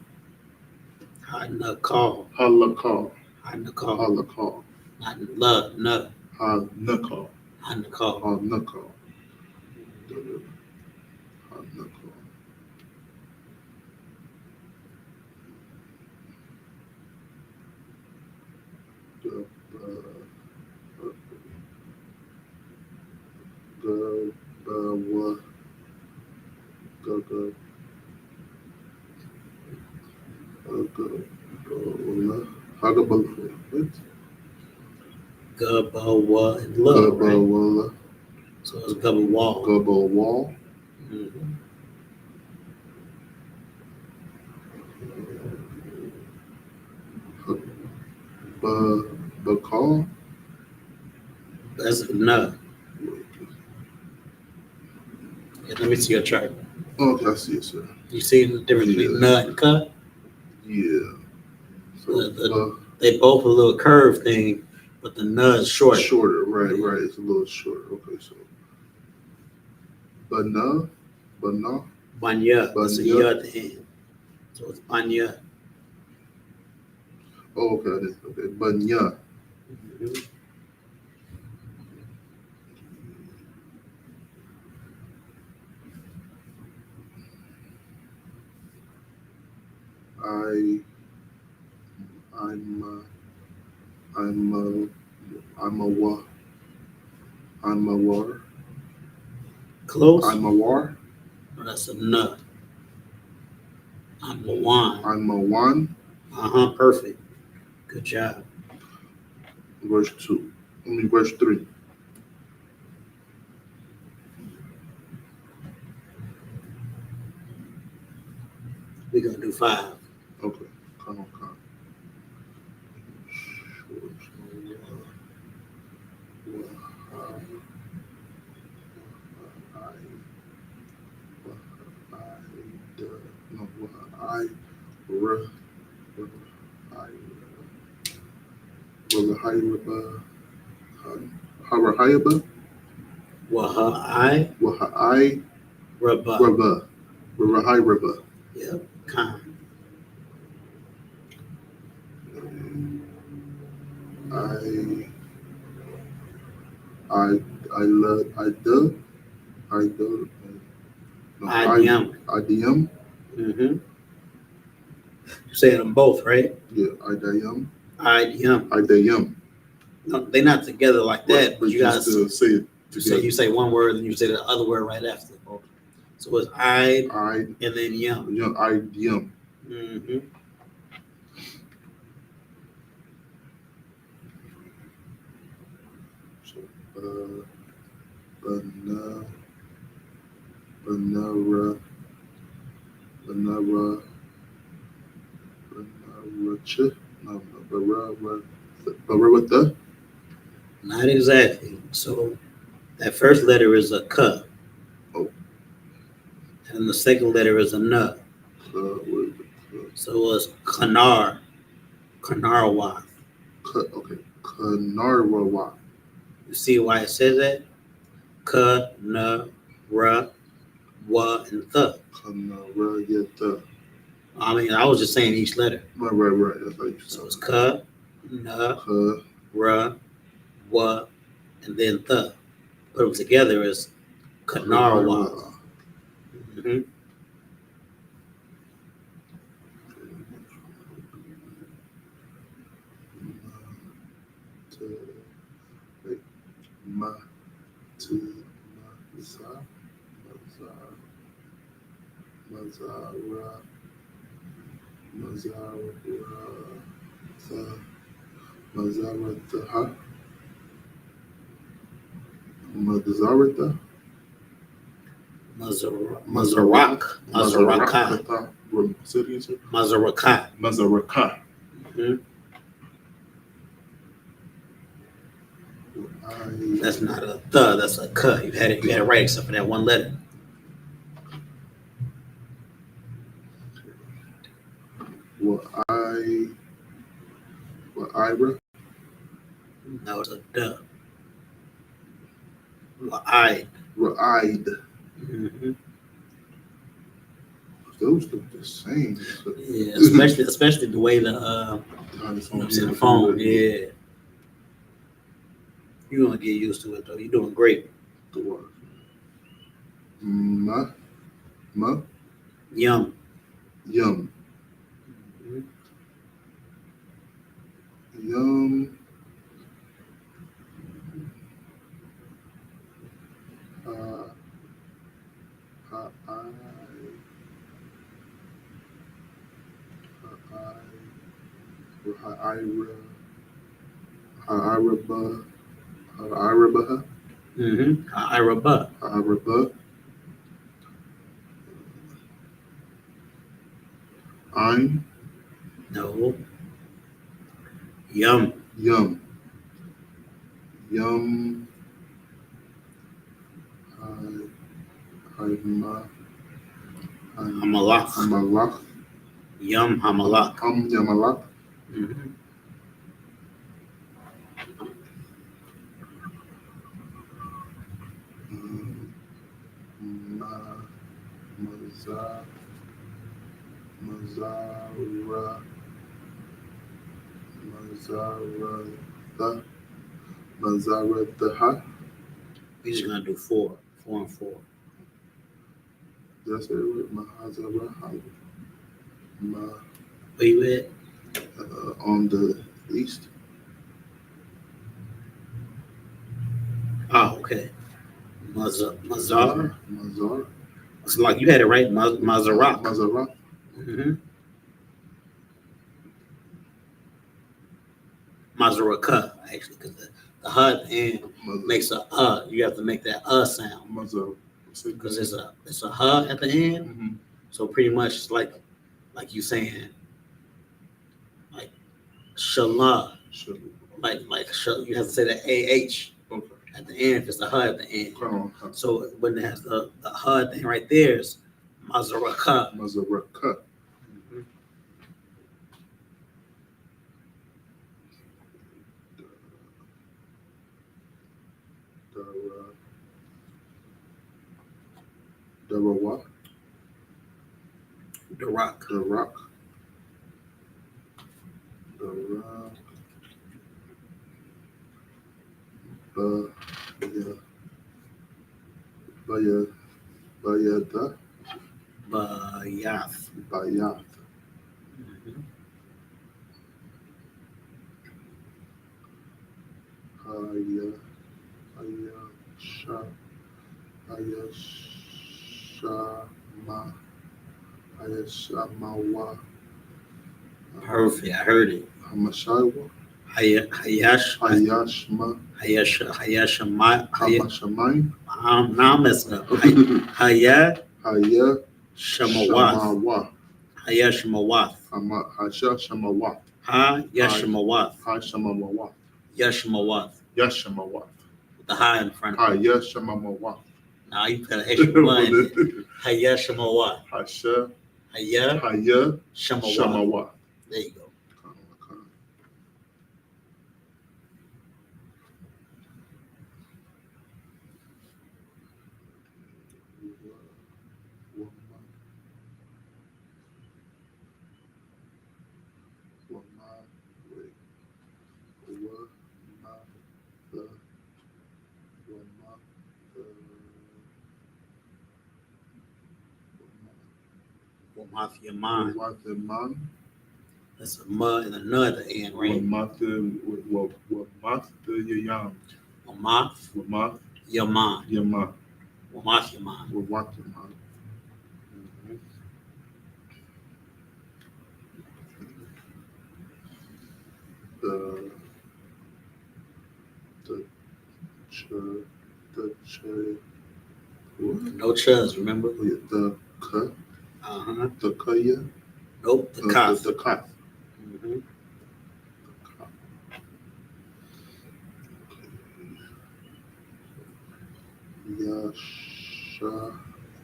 Ha na call. halakal Ha na call. halakal Not la na. ha nakal Ha na call. ha nakal ha nakal. Gubba and love, right? So it's Gubba Wall. Gubba Wall. Mhm. Bakal. That's a nut. Yeah, let me see your chart. Okay, I see it, sir. You see the difference between nut and cut? Yeah. So They both a little curved thing, but the nut is short. Shorter, right, right. It's a little shorter. Okay, so Banya. Banya. That's a ya at the end. So it's Banya. Oh, okay, okay. Banya. Mhm. I'm a war. Close? I'm a war. That's a nut. I'm a one. I'm a one. Perfect. Good job. Verse 2. Verse 3. We're gonna do 5. Okay. Come. Harahayaba. Wahai. Rabba. Rahai Rabba. Yep. Con. Idiyam. Mm-hmm. You say them both, right? Yeah, Idiyam. Idiyam. No, they're not together like that, but you gotta still say it together. You say one word and you say the other word right after. So it's I and then yum. Idiyam. Mm-hmm. Barabata. Not exactly. So that first letter is a K. Oh. And the second letter is a N. So it's Kanar. Kanarwa. Okay. Kanarwa. You see why it says that? Ka, na, ra, wa, and th. Kanarayata. I mean, I was just saying each letter. Right. That's how you say. So it's ka, na, ra, wa, and then th. Put them together is Kanarwa. Mm-hmm. Mazarak. That's not a th, that's a k. You had it right except for that one letter. Ira? No, it's a duh. Ra'id. Mm-hmm. Those look the same. Yeah, especially the way the phone. Yeah. You're gonna get used to it though. You're doing great. Yum. Yum. Mm-hmm. Yum. Ha'irabaha, Ha'iraba. Ha'iraba, Ein, No. Yum. Yum, Hamalach, Hamalach. Yum Hamalach. Yamalach, Mhm. Mazaradaha. We're just gonna do 4 and 4. Did I say it right? Mahazaraha. Where you at? On the east. Oh, okay. Mazar. Mazar. It's like you had it right. Mazarak. Mazarak. Mm-hmm. Mazaraka, actually, because the hut and makes a you have to make that sound Mazar. because it's a huh at the end. Mm-hmm. So pretty much it's like you saying like shalom, like you have to say the ah at the end if it's a huh at the end. So when it has the huh thing right there is Mazaraka. Mazaraka. Darawak. The rock. The rock. The rock. Bayada. Bayath. Bayath. Ayashamawa. Perfect. I heard it. Hamashawa. Hayashma. Hamashamayim. Now I'm messing up. Hayashamawath. Hayashmawath. Hashamawath. Hayashmawath. Hashamawath. Yashmawath. Yashamawath. With the high in front of it. Yashamawath. Now you put an extra one in it. Hayashmawath. Hayashmawath. There you go. Yaman. That's a mud and a nut at the end, right? Wamath Yaman. Wamath Yaman. No chuz, remember? The ka. Uh-huh. The kaya. Nope, the kaf. The kaf. Yasha.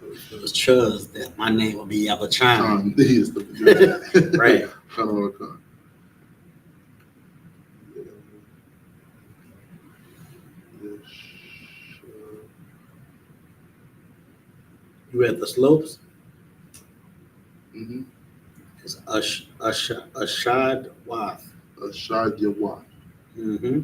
If it was chuz, that my name would be Yabachan. Right. You at the slopes? Mm-hmm. It's Ashad Wath. Ashad Yawath. Mm-hmm.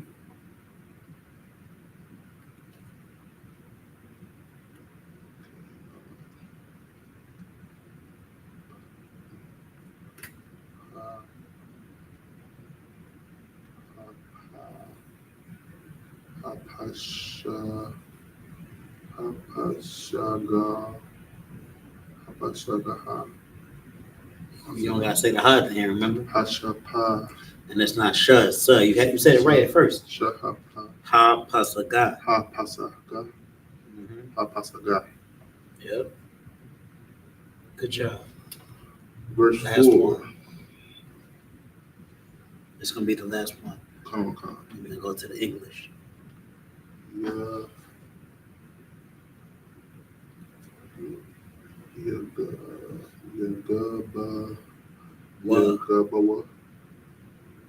Hapashaga. Habashagaha. You don't gotta say the ha at the end, remember? Hashapa. And it's not sha, it's sa. You said it right at first. Shahapa. Ha pasaga. Hapasaga. Hapasaga. Yep. Good job. Verse Last 4. one. It's gonna be the last one. Come on. We're gonna go to the English. Yeah. Yagaba. What? Yagabawa.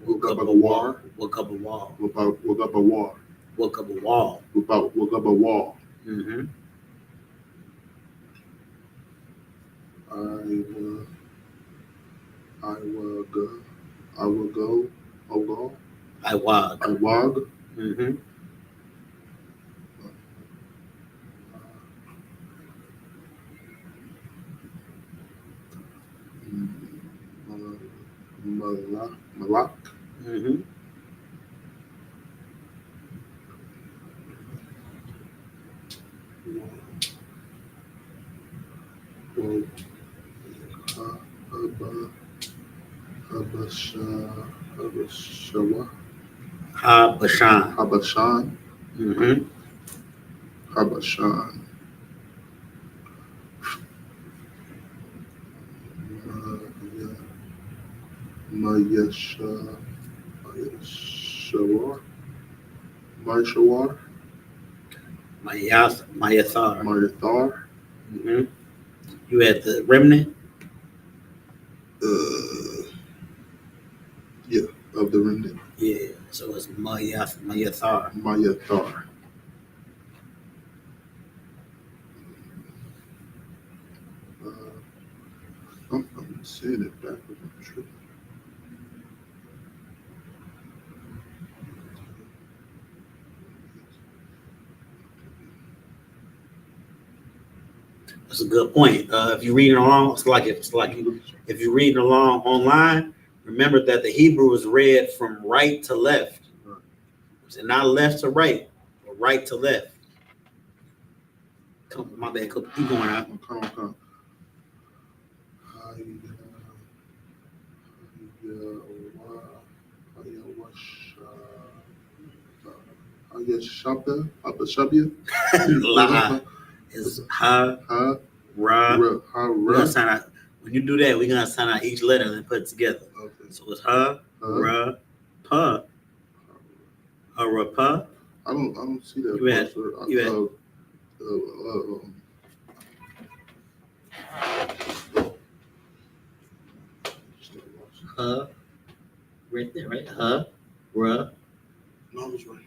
Woke up a wall. Woke up a wall. Wagabawa. Woke up a wall. Wagabawa. Mm-hmm. I will go. I wog. Mm-hmm. Malak. Mm-hmm. Habashan. Mm-hmm. Habashan. Mayashawar. Mayathar. Mm-hmm. You had the remnant? Yeah, of the remnant. Yeah, so it's Mayathar. Mayathar. I'm saying it backwards. I'm tripping. That's a good point. If you're reading along, it's like if you're reading along online, remember that the Hebrew is read from right to left. So not left to right, but right to left. Come, my bad. Keep going out. Come. Habashabia. La is ha ra. We're gonna sign out. When you do that, we're gonna sign out each letter and put it together. Okay. So it's ha ra pa. Harapa. I don't see that. You had. Right there, right? Ra. No, I was right.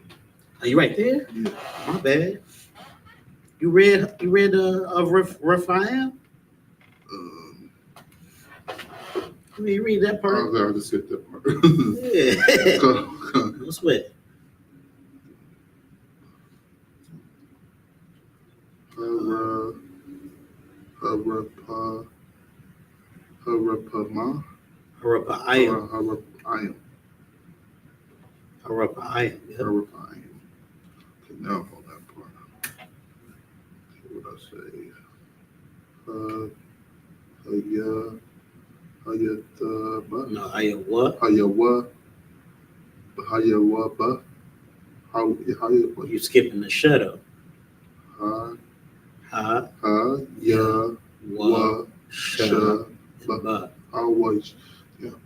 Are you right there? Yeah. My bad. You read of Raphael? You read that part? I just hit that part. Yeah. Come. No sweat. Harapayam. Harapayam. Okay, now on that part. What I say? No, Ayawa. You skipping the shut up. Yeah.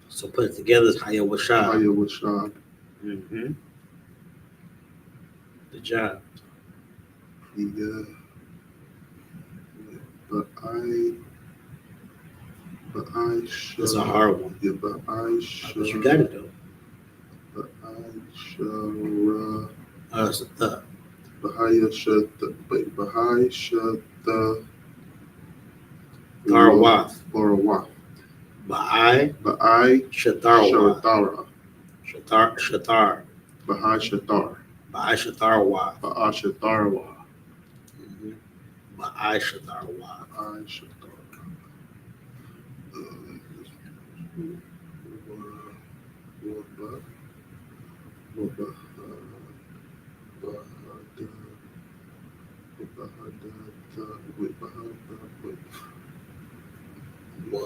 So put it together is Hayawashab. Mm-hmm. Good job. Yeah. But I shall. It's a hard one. Yeah, but I shall. But you got it though. But I shall. It's a the. Bahaya shut the. Tharwath. Tharwath. Ba'ai. Shatarwa. Shatar. Bahai Shatar. Ba'ai Shatarwath. Bahai Shatarwa. Ba'ai Shatarwath. Bahai Shatar. So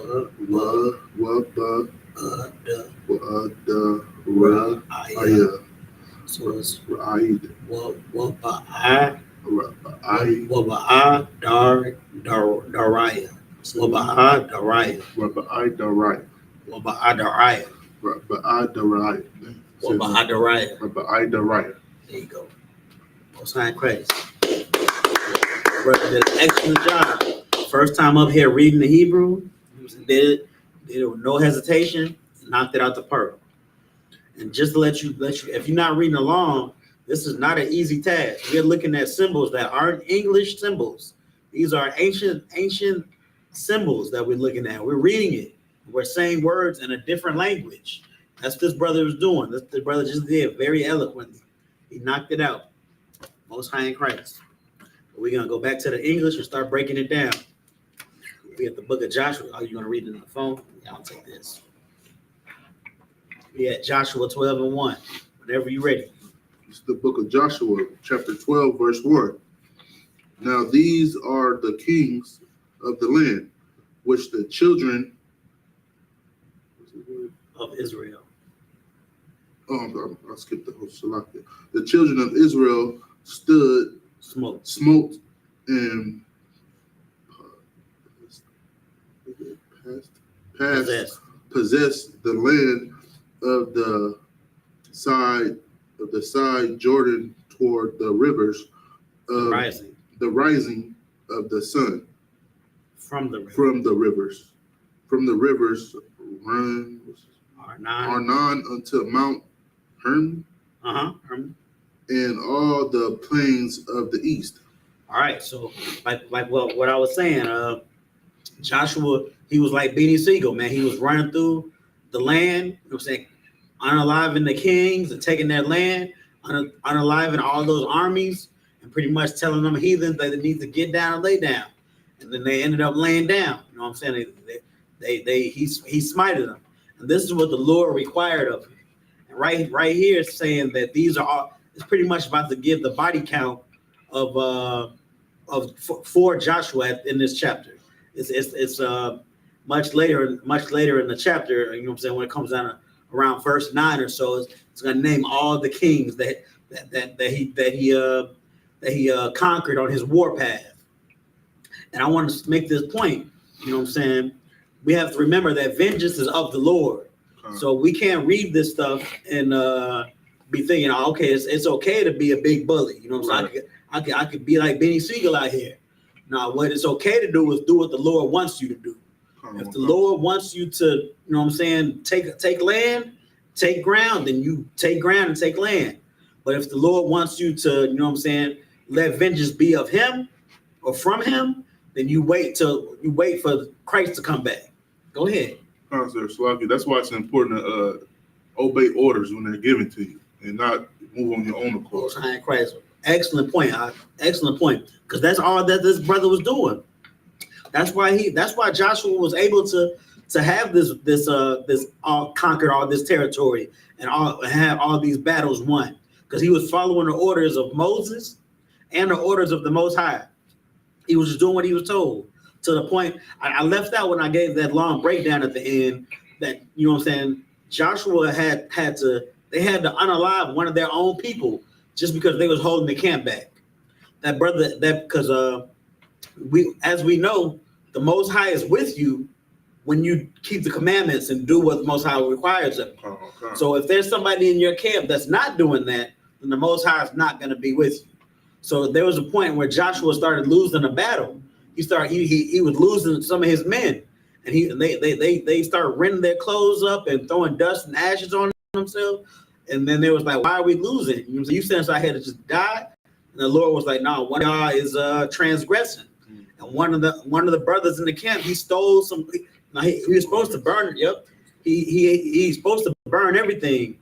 it's Ra'id. Waba'ah Ra'id. Daraya. Waba'ah Daraya. Ra'id Daraya. Waba'ah Daraya. Ra'id Daraya. Waba'ah Daraya. Ra'id Daraya. There you go. Most High in Christ. Brother did an excellent job. First time up here reading the Hebrew, did it with no hesitation, knocked it out the park. And just to let you, if you're not reading along, this is not an easy task. We're looking at symbols that aren't English symbols. These are ancient symbols that we're looking at. We're reading it. We're saying words in a different language. That's what this brother was doing. This brother just did very eloquently. He knocked it out. Most High in Christ. We're going to go back to the English and start breaking it down. We have the book of Joshua. Are you going to read it on the phone? Yeah, I'll take this. We at Joshua 12:1. Whenever you're ready. It's the book of Joshua, chapter 12, verse 1. Now these are the kings of the land, which the children Of Israel. Oh, I skipped the whole Shalak. The children of Israel stood, smote, and possessed the land of the side Jordan toward the rivers of the rising of the sun from the rivers run Arnon unto Mount Hermon and all the plains of the east. All right, so like what I was saying, Joshua, he was like Beanie Siegel, man. He was running through the land, you know what I'm saying, unaliving the kings and taking their land, unaliving all those armies, and pretty much telling them heathens that they need to get down and lay down. And then they ended up laying down. You know what I'm saying? He smited them. And this is what the Lord required of him. And right here it's saying that these are all, it's pretty much about to give the body count for Joshua in this chapter. It's much later in the chapter, you know what I'm saying, when it comes down to around verse 9 or so, it's going to name all the kings that he conquered on his war path. And I want to make this point, you know what I'm saying? We have to remember that vengeance is of the Lord. So we can't read this stuff and be thinking, oh, okay, it's okay to be a big bully. You know what I'm saying? I could be like Benny Siegel out here. Now, what it's okay to do is do what the Lord wants you to do. If the Lord wants you to, you know what I'm saying, take land, take ground, then you take ground and take land. But if the Lord wants you to, you know what I'm saying, let vengeance be of him or from him, then you wait for Christ to come back. Go ahead. That's why it's important to obey orders when they're given to you and not move on your own accord. Christ. Excellent point. Excellent point. Because that's all that this brother was doing. That's why Joshua was able to have this all conquered all this territory and have all these battles won. Because he was following the orders of Moses and the orders of the Most High. He was just doing what he was told. To the point, I left out when I gave that long breakdown at the end that, you know what I'm saying, Joshua had to unalive one of their own people just because they was holding the camp back. Because as we know, the Most High is with you when you keep the commandments and do what the Most High requires of you. So if there's somebody in your camp that's not doing that, then the Most High is not going to be with you. So there was a point where Joshua started losing a battle. He was losing some of his men, and they started rending their clothes up and throwing dust and ashes on themselves. And then they was like, "Why are we losing? You sent us out here to just die?" And the Lord was like, "No, one of y'all is transgressing." And one of the brothers in the camp, he stole some. He was supposed to burn it. Yep, he's supposed to burn everything,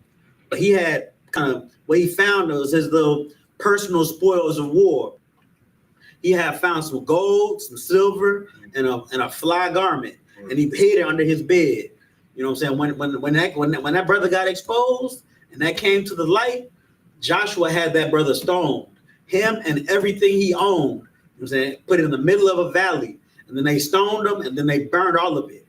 but he had kind of what he found was his little personal spoils of war. He had found some gold, some silver, and a fly garment, and he hid it under his bed. You know what I'm saying? When that brother got exposed and that came to the light, Joshua had that brother stoned, him and everything he owned. You know what I'm saying? Put it in the middle of a valley, and then they stoned him, and then they burned all of it.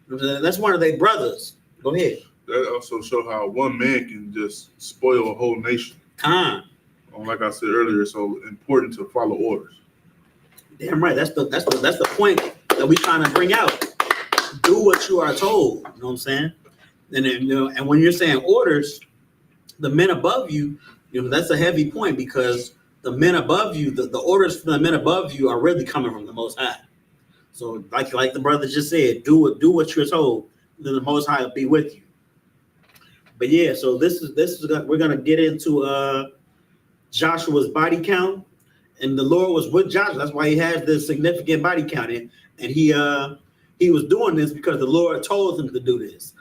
That's one of their brothers. Go ahead. That also show how one man can just spoil a whole nation. Time. Like I said earlier, it's so important to follow orders. Damn right. That's the point that we trying to bring out. Do what you are told. You know what I'm saying? And then, and when you're saying orders, the men above you, that's a heavy point, because the men above you, the orders from the men above you are really coming from the Most High. So like the brother just said, do what you're told, then the Most High will be with you. But yeah, so this is we're gonna get into Joshua's body count, and the Lord was with Joshua. That's why he has this significant body count, and he was doing this because the Lord told him to do this.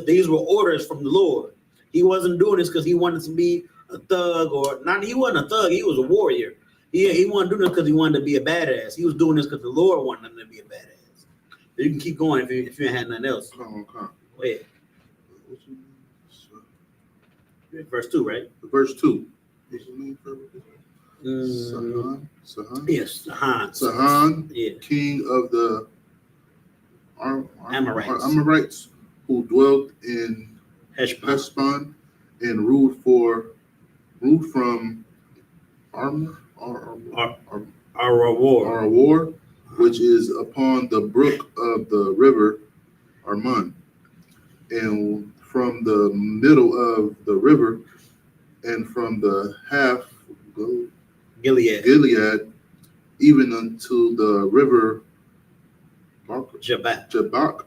These were orders from the Lord. He wasn't doing this because he wanted to be a thug, or not. He wasn't a thug. He was a warrior. He wasn't doing this because he wanted to be a badass. He was doing this because the Lord wanted him to be a badass. You can keep going if you ain't had nothing else. Come on. Go ahead. Verse 2, right? Verse 2. Sahan. Yes, Sahan, yeah. king of the Amorites. Amorites, who dwelt in Heshbon and ruled from Arwar, which is upon the brook of the river Arman, and from the middle of the river, and from the half Gilead, even unto the river Jabbok,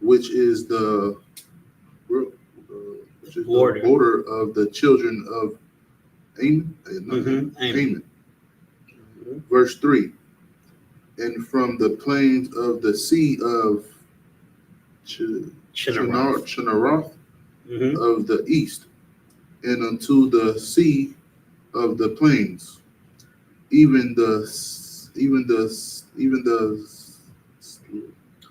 which is the border of the children of Ammon. Ammon. Verse 3. And from the plains of the sea of Chinnaroth of the east, and unto the sea of the plains, even the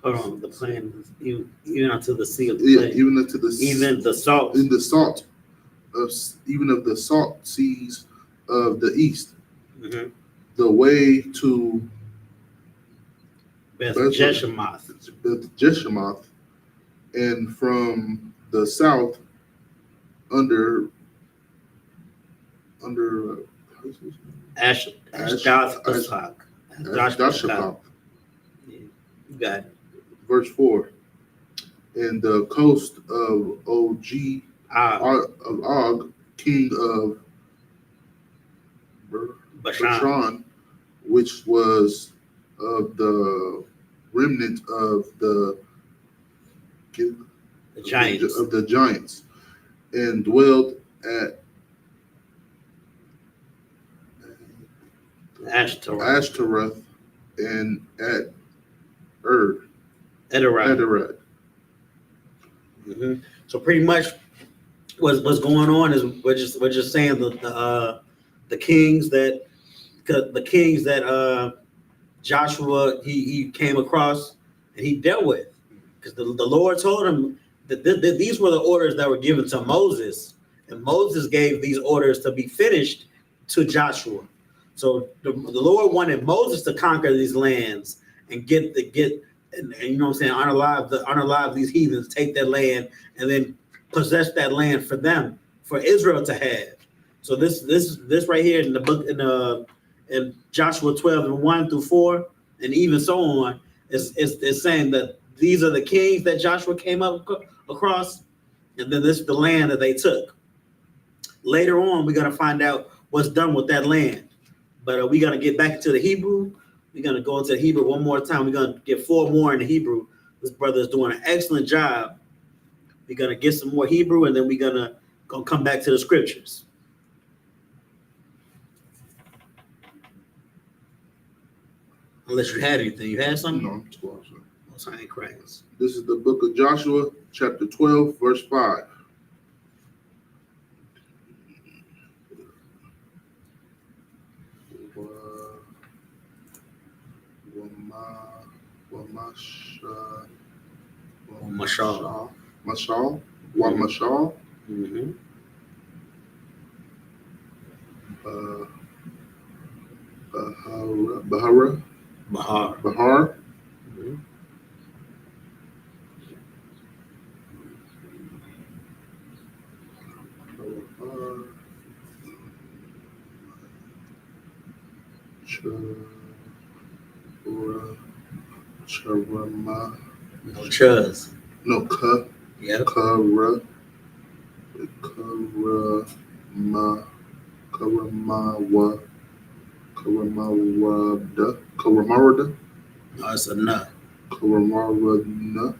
hold on, the plains, even unto the sea of the plains, even unto the even the salt, in the salt of even of the salt seas of the east, the way to Beth Jeshimoth, and from the south under Ashdoth. You got it. Verse 4. And the coast of Og, king of Bashan, which was of the remnant of the giants, and dwelled at Ashtaroth and at Edarad. So pretty much what's going on is we're just saying the kings that Joshua he came across and he dealt with, because the Lord told him that these were the orders that were given to Moses, and Moses gave these orders to be finished to Joshua. So the Lord wanted Moses to conquer these lands and get and you know what I'm saying, unalive these heathens, take their land, and then possess that land for them, for Israel to have. So this right here in the book in Joshua 12:1-4, and even so on, is saying that these are the kings that Joshua came up across, and then this is the land that they took. Later on, we're gonna find out what's done with that land, but we're gonna get back to the Hebrew. We're going to go into Hebrew one more time. We're going to get 4 more in the Hebrew. This brother is doing an excellent job. We're going to get some more Hebrew, and then we're going to come back to the scriptures. Unless you had anything. You had something? No. Most high Christ. This is the book of Joshua, chapter 12, verse 5. Mashal. Bahar. Charama. No chuz. No, Yep. Karama. Karamarada. No, it's a nut. Karamarana.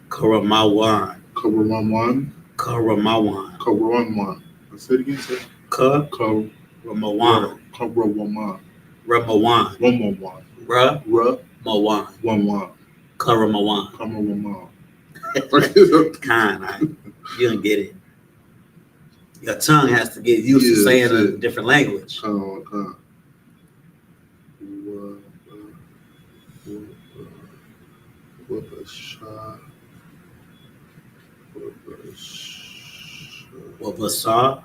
Karamawan. Karamawan. Karamawan. Karawan. Say it again, sir. Karamawan. Karawaman. Ramawan. Ramawan. Ramawan. Ramawan. Karamawan. Karawaman. Kind, you don't get it. Your tongue has to get used to saying a different language. Wabasar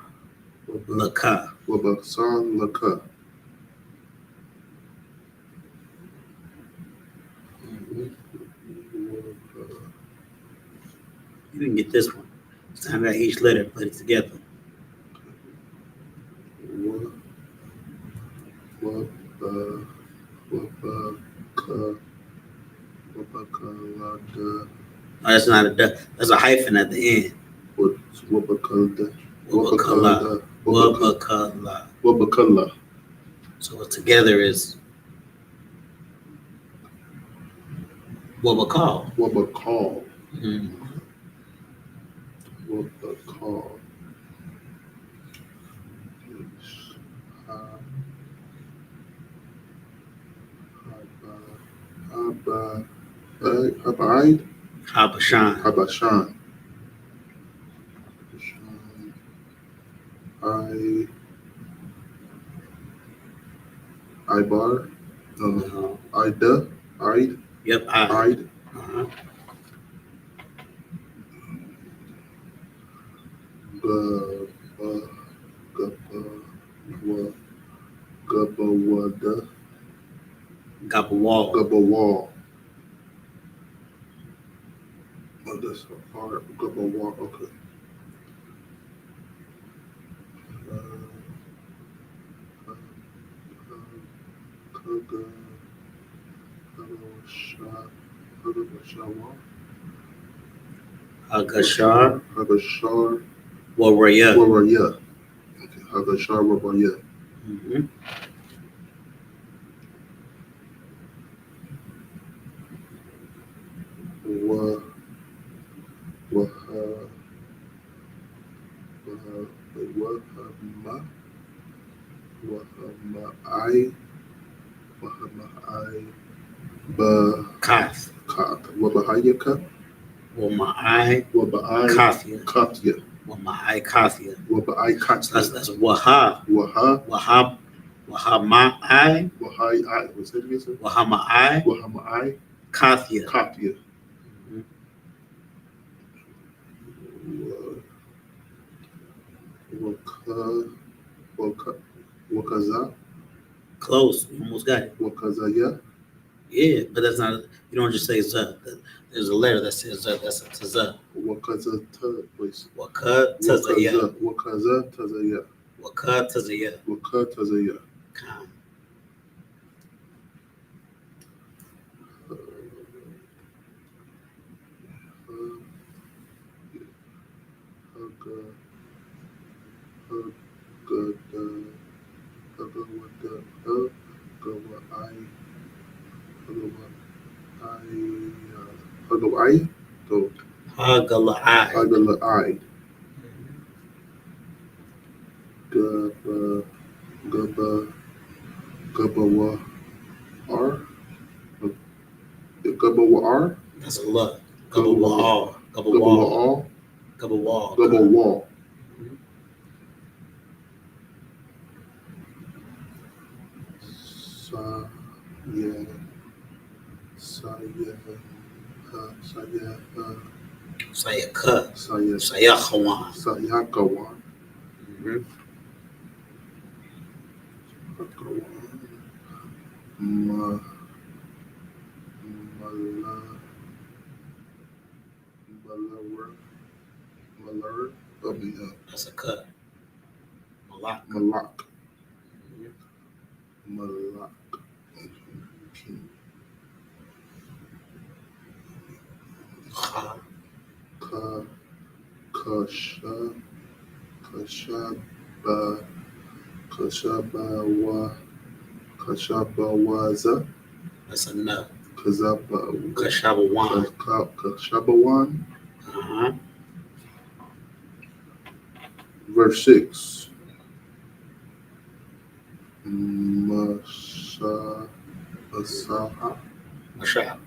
Laka. Wabasar Laka. You didn't get this one. It's time that each letter, put it together. No, that's not a duh. That's a hyphen at the end. Wabakala. Wabakala. Wabakala. So what together is Wabakal. Wabakal. Mm-hmm. Wabakal. Habashan. Habashan. Ibar. No. Ida. Id. Yep. Id. Uh-huh. Gabawada. Gabawal. Gabawal. Oh, that's hard. Gabawal. Okay. Hagashar. Hagashar. Waraya. Waraya. Okay. Hagashar Waraya. Mm-hmm. Kath. Wabahayaka. Wama'ai. Waba'ai. Kathia. Kathia. Wama'ai Kathia. Waba'ai Kathia. That's Waha. Waha. Wahama'ai. Wahai. What's that again, sir? Wahama'ai. Wahama'ai. Kathia. Kathia. Wakaza. Close. You almost got it. Wakazaya. Yeah, but that's not. You don't just say za. There's a letter that says za. That's a taza. Wakaza. Please. Waka tazaya. Wakaza tazaya. Waka tazaya. Waka tazaya. Kind. Hagala'ai. Gabawar. That's a lot. Gabawal. Gabawal. Gabawal. Gabawal. Sayaka. Sayakawan. Sayakawan. That's a cut. Malak. Malak. Kashabawaza. That's enough. Kashabawan. Kashabawan. Uh-huh. Verse 6.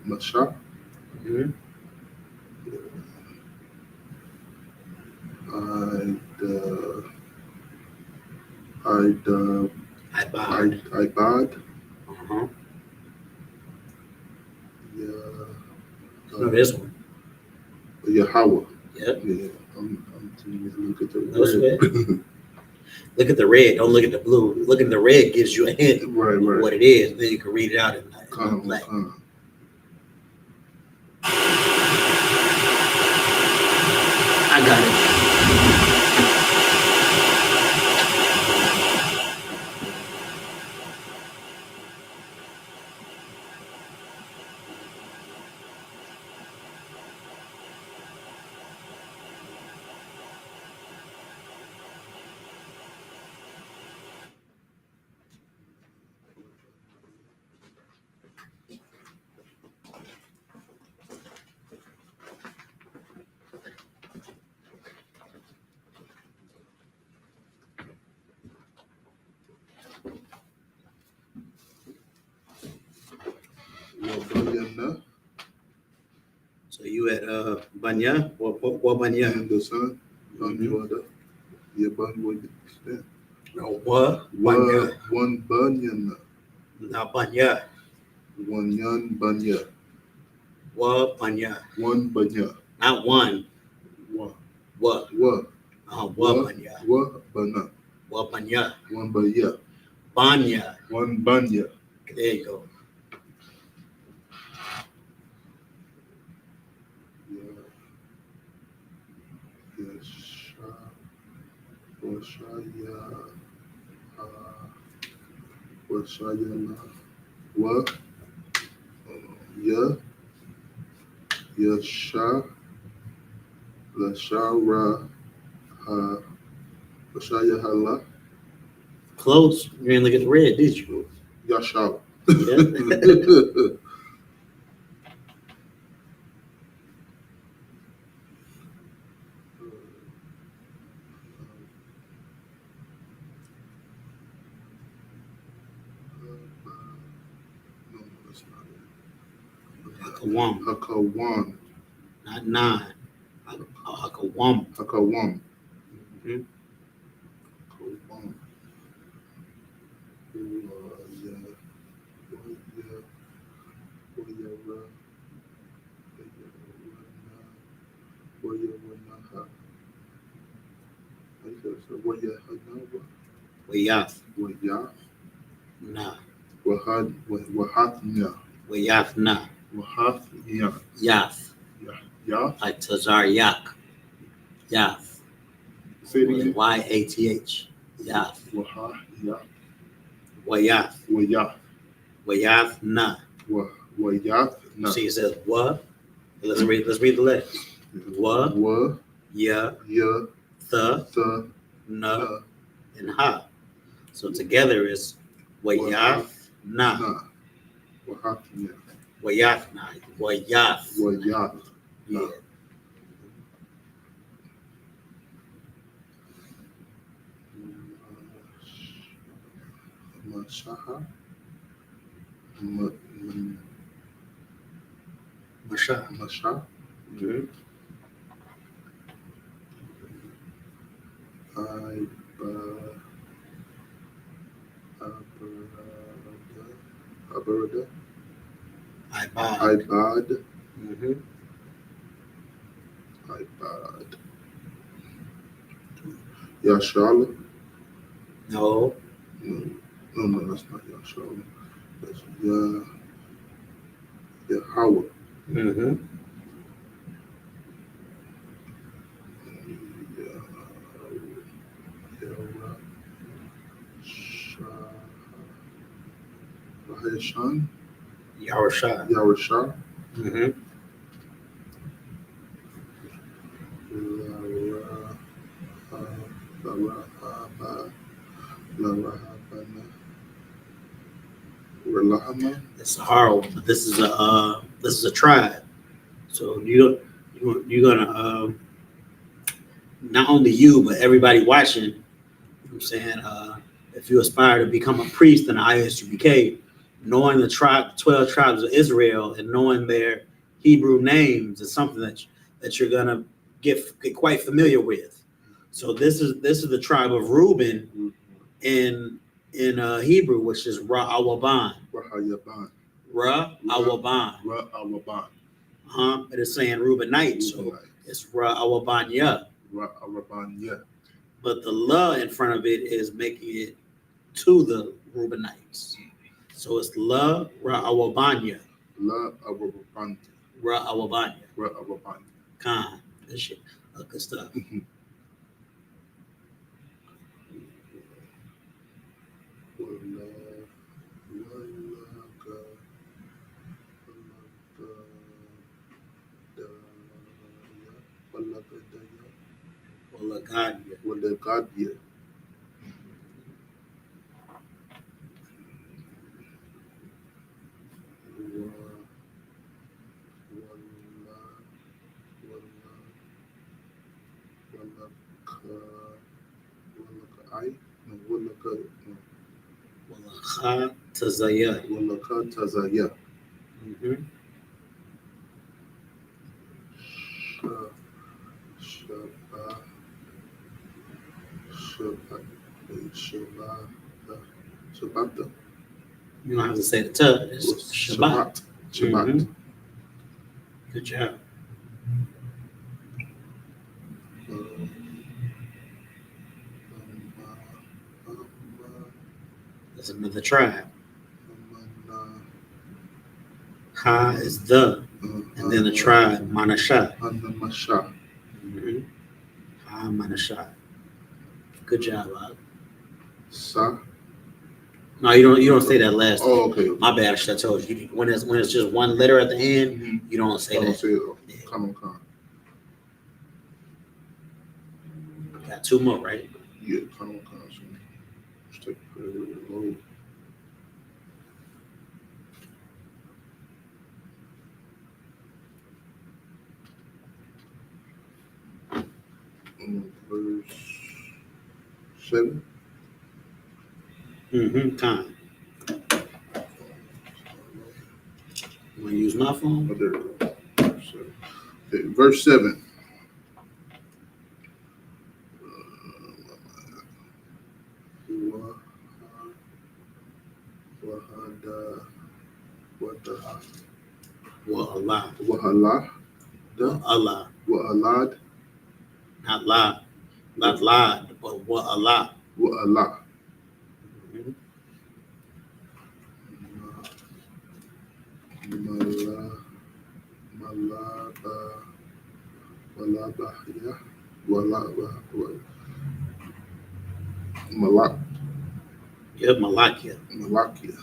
Masha. Mm-hmm. Ibad. Uh-huh. No, this one. Yahweh. Yep. Yeah. I'm look at the No sweat. Look at the red. Don't look at the blue. Look at the red gives you a hint of what it is. Then you can read it out in black. I got it. So you at Banya? What Banya? And the son. No, what? Banya. One Bunyan. Not Banya. One Yan Banya. What Banya? One Banya. Not one. What? What? What? What Banya? What Banya? What Banya? One Banya. Banya. One Banya. There you go. What? Yasha. Lashara. Hala. Close. You didn't look at the red, did you? Yasha. Yeah. Hakawam. Not nine. Hakawam. Hakawam. Mm-hmm. Wayaf. Nah. Wahatnya. Wayaf nah. Wahatnya. Yaf. Yaf. Like Tazar Yak. Yaf. Say it again. Yath. Yaf. Wayaf. Wayaf. Wayaf. Wayaf nah. Wayaf. See, it says what? Let's read the letters. Wa. Ya. The. Na. And ha. So together is Wayaf nah. Wahatnya. Wayaf nah. Wayaf. Wayaf. Yeah. Mashaha. Masha. Mm-hmm. Ibad. Mm-hmm. Ibad. Yashala. No. No, that's not Yashala. That's Yahweh. Mm-hmm. Yarasha. Yarasha. Mm-hmm. It's horrible, but this is a tribe. So you're gonna not only you but everybody watching. You know what I'm saying, if you aspire to become a priest in the I.S.U.P.K, knowing the 12 tribes of Israel and knowing their Hebrew names is something that you're gonna get quite familiar with. So this is the tribe of Reuben in Hebrew, which is Ra-Awaban. Rahayaban. Ra-Awaban. Ra-Awaban. It is saying Reubenites, so it's Ra-Awabanya. Ra-Awabanya. But the la in front of it is making it to the Reubenites. So it's la Ra-Awabanya. La-Awabanya. Ra-Awabanya. Ra-Awabanya. Khan. Good shit. Good stuff. Walagadia. Walakha Tazaya. Walaka Tazaya. Shabbat. You don't have to say the ta. It's Shabbat. Shabbat. Good job. That's another tribe. Ha is the, and then the tribe Manashah. Ha Manashah. Good job, Bob. Sa. No, you don't say that last. Oh, okay. My bad. I should have told you. When it's just one letter at the end, you don't say I that. don't say it. Come on. Got two more, right? Yeah, come on. Let's take a load. Verse 7. Time. You want to use my phone? Oh, there it goes. Okay, verse 7. Wa'Allah. Wahala. Wa'Allah. Wa'alad. Not la. Not la, but Wa'Allah. Wa'ala. Malak. Yeah, Malakia. Malakia.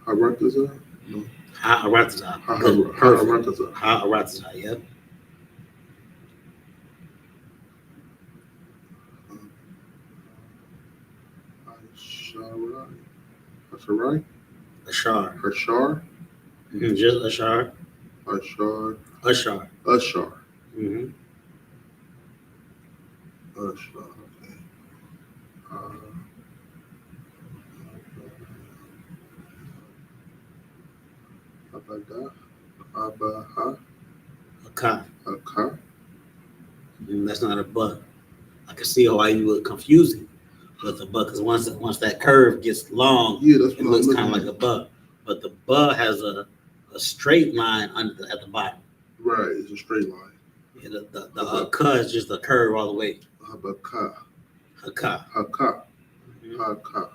Haratazah? No. Ha-Aratazah. Haratazah. Ha-Aratazah, yep. Asharai? Ashar. Ashar? Just Ashar. Ashar. Ashar. Ashar. Mm-hmm. Ashar. Okay. Abada. Abaha. Aka. Aka. That's not a buck. I can see why you would confuse it with a buck, because once that curve gets long, Yeah, that's it what looks I'm kind of like a buck. But the buck has a straight line at the bottom. Right, it's a straight line. Yeah, the aka is just a curve all the way. Habaka. Aka. Haka. Mm-hmm. Haka.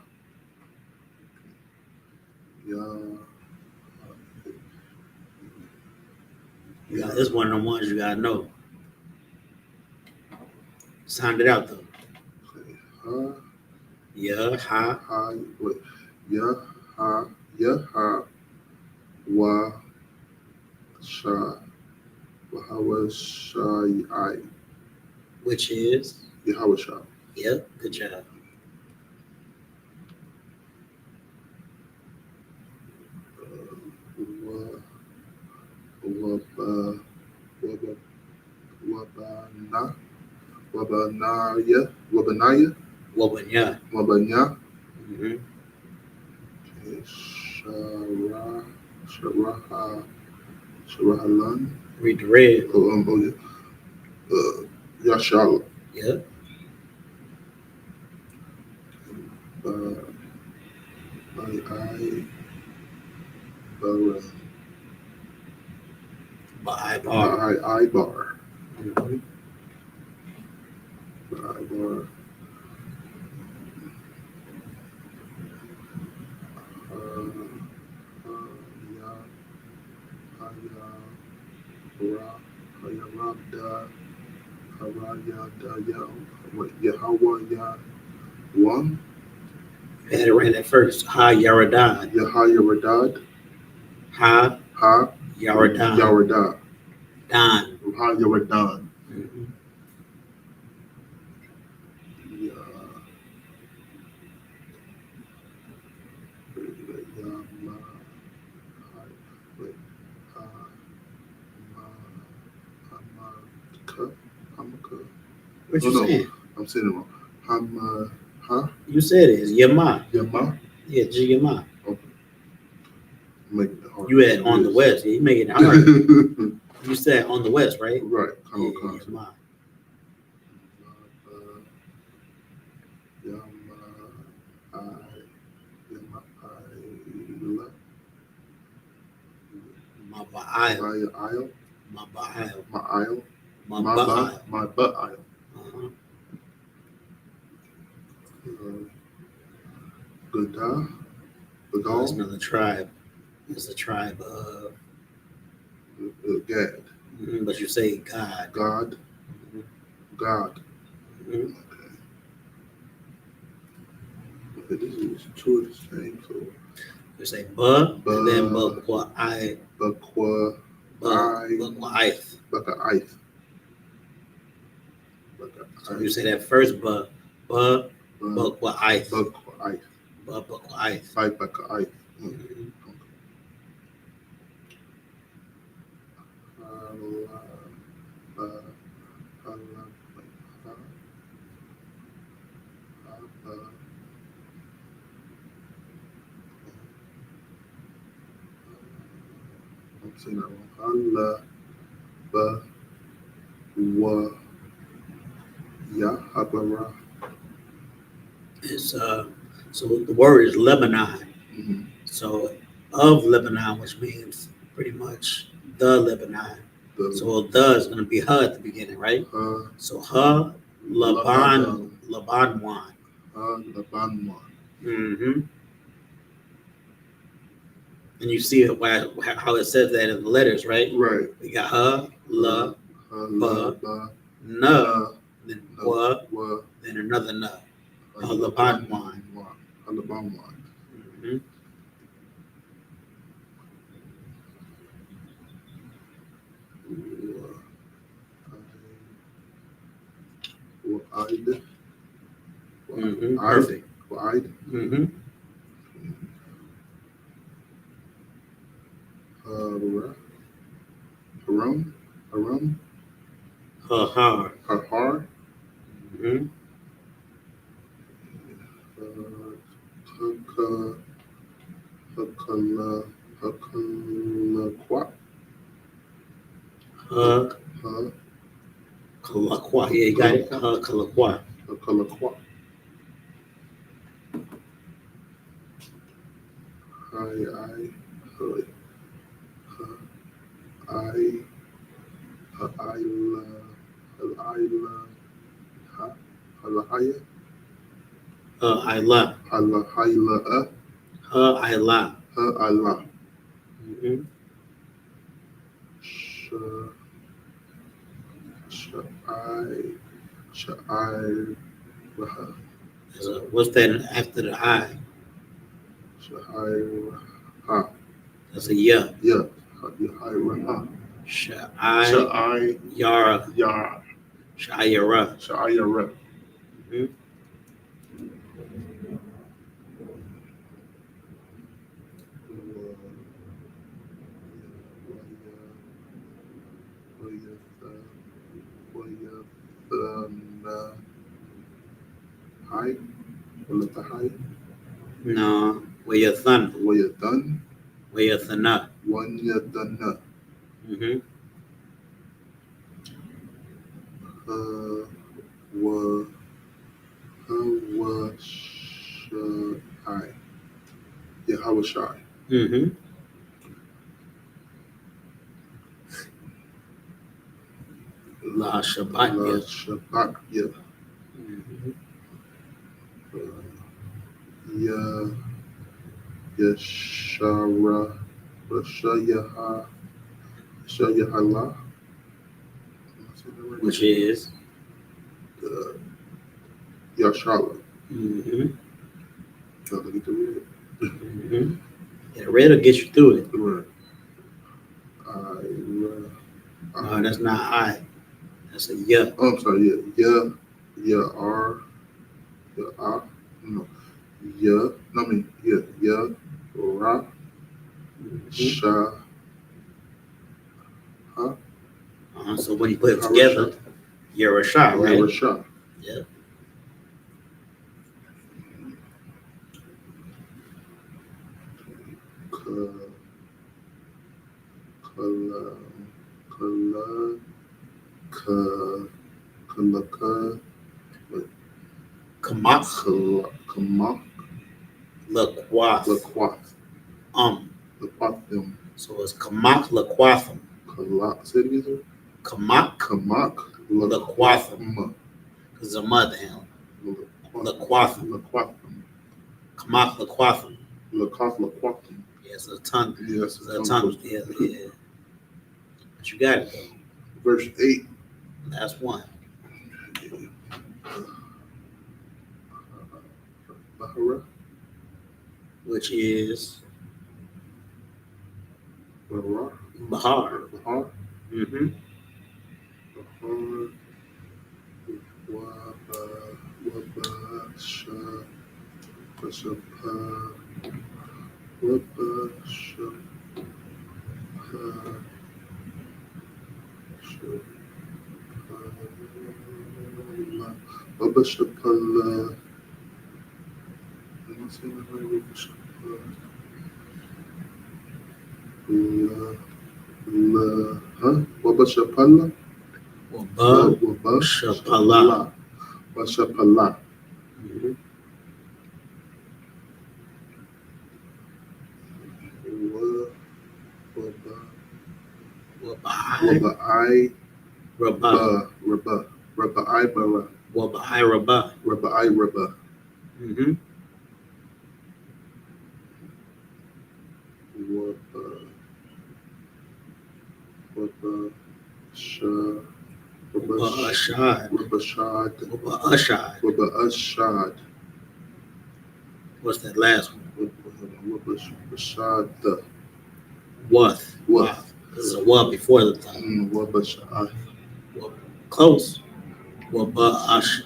Yeah, it's one of the ones you gotta know. Sound it out though. Okay. Ha. Yeah, ha. Ha. Wait. Ya. Ha. Ya. Ha. Wa. Yahweh Shai, which is, Yahweh Shai. yep, good job. Wabanaya, Wabanya. Wabanya, Mm-hmm. Sharahalan, Read the red. Yashala, Yep. Ba'abar. Ibar, Mm-hmm. Ibar, Yahweh One, You had it right at first. Ha Yaradan. Yahayaradad, Ha Ha Yaradan. Yaradad, Dan. Ha Yaradan, Mm-hmm. What you saying? I'm saying it wrong. You said it. It's Yama. Yama. Yeah, G Yama. Making it hard. You had on the west. Yeah, you making it hard. You said on the west, right? Right. Yeah, Come on. Yama. Maba'il. Maba'il. Maba'il. My butt aisle. Uh-huh. Gadah. It's another tribe. It's a tribe of, Gad. but you say God. God. Mhm. God. Mhm. Okay, this is two of the same. So You say ba, and then bakwa I. Bakwa. Bakwa I. Baka So you say that first ba, bakwa I. Bakwa I. Bakwa I. Baka I. I'm saying that wrong. Allah, ba, wa, ya, habara. It's so the word is Lebanon. Mm-hmm. So of Lebanon, which means pretty much the Lebanon. So the is going to be ha at the beginning, right? So ha Laban Labanwan. Labanwan. Mm-hmm. And you see how it says that in the letters, right? Right. We got ha, la, ba, ba, na, then na, wa, wa, then another na. Labanwan. Labanwan. Mm-hmm. Mm-hmm. Perfect. Mm-hmm. Haram. Hahar. Hahar. Mm-hmm. Kalakwa. Yeah, you got it. Kalakwa. Kalakwa. Ayla. Ayla. Allah. Mm-hmm. So what's that after the I? That's a yeah. Yeah. Yahira. Sha'ayara. Sha'ayara. Sha'ayara. Sha'ayara. Mhm. High. High. No, Wayathan. Wayathan. Wayathana. Wanyatana. Mhm. Hawashai. Yeah, Hawashai. Mhm. La Shabbat. La Shabbat. Yeah. Mhm. Ya Yashara. Rashayaha. Shayahala. Which is. Yashala. Mhm. Nothing to read it. Mhm. Yeah, red will get you through it. Right. No, that's not I. That's a ya. Oh, I'm sorry. Yeah. No. Yeah. No, I mean, yeah. Yeah. Ra. Mhm. Sha. So when you put it together, you're a shot, right? Yeah, Rasha. Yeah. Kamak. Kamak. Laquath. Laquath. Laquathim. So it's Kamak Laquathim. Say it again. Kamak Kamak. Laquathim. Because it's a mother him. Laquathim. Laquathim. Kamak Laquathim. Laquathim. Yeah, it's a tongue. Yes, It's a tongue. Yeah, yeah. But you got it though. Verse 8. Last one. Bahara. Which is Bahar. Bahar. Bahar. Mm-hmm. Bahar. Wabasha. Basapa. Wabasha. Wabashapala. Am I saying that right? Wabashapala. Wabashapala. Wabashapala. Mm-hmm. Waba'ai. Rabah. Raba'ai bara. Waba'ai Rabah. Raba'ai rabah. Mm-hmm. Wabashad. What's that last one? Wabashad. Wath. This is a wa before the time. Wabashad. Close. Wabashad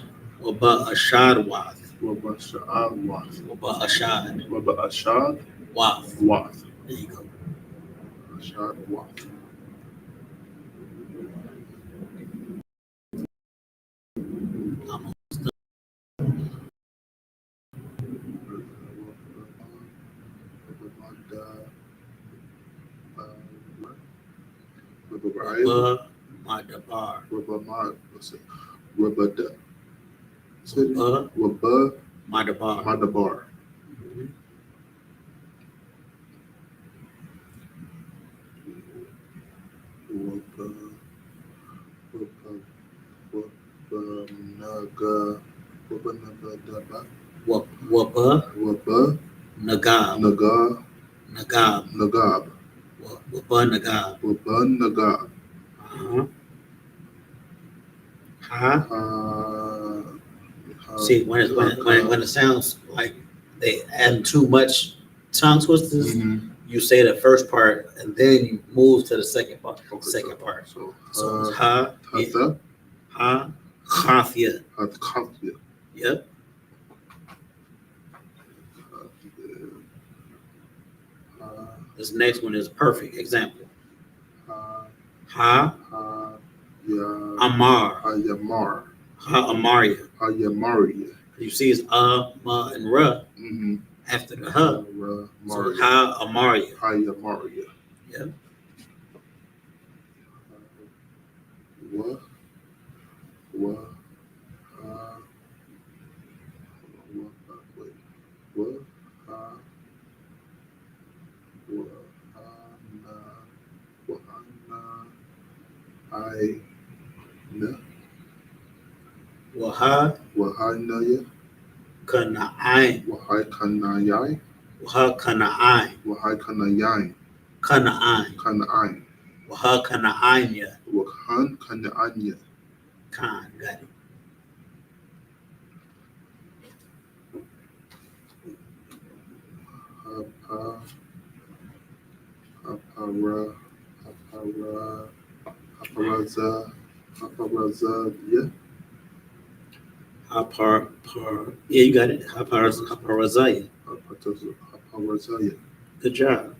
wath. Wabashad wath. Wabashad. Wabashad Wath. wath. There you go. Wabashad wath. Madabar. Rabada. Madabar. Madabar. Nagab. Nagab. Nagab. See, when it sounds like they add too much tongue twisters, mm-hmm. you you say the first part and then you move to the second part. Okay, Second part. So So it's ha, Hatha, ha, khafia. Hatkafia. Yep. This next one is a perfect example. Ha, amar, Hayamar. ha, amaria. Hayamaria. You see it's ma, and ra Mm-hmm. after the ha. So it's ha, amaria. Hayamaria. Yep. What? What? What? Waha, Wahanaya. kana'ain. Wahai Kanayai. Waha, kana'ain. Wahai Kanayai. Kana'ain. Kanai. Waha, kana'ain. Wahan Kananya. Khan, got it. Haparaza, yeah. Yeah, you got it. Haparazaya. Haparazaya. Good job.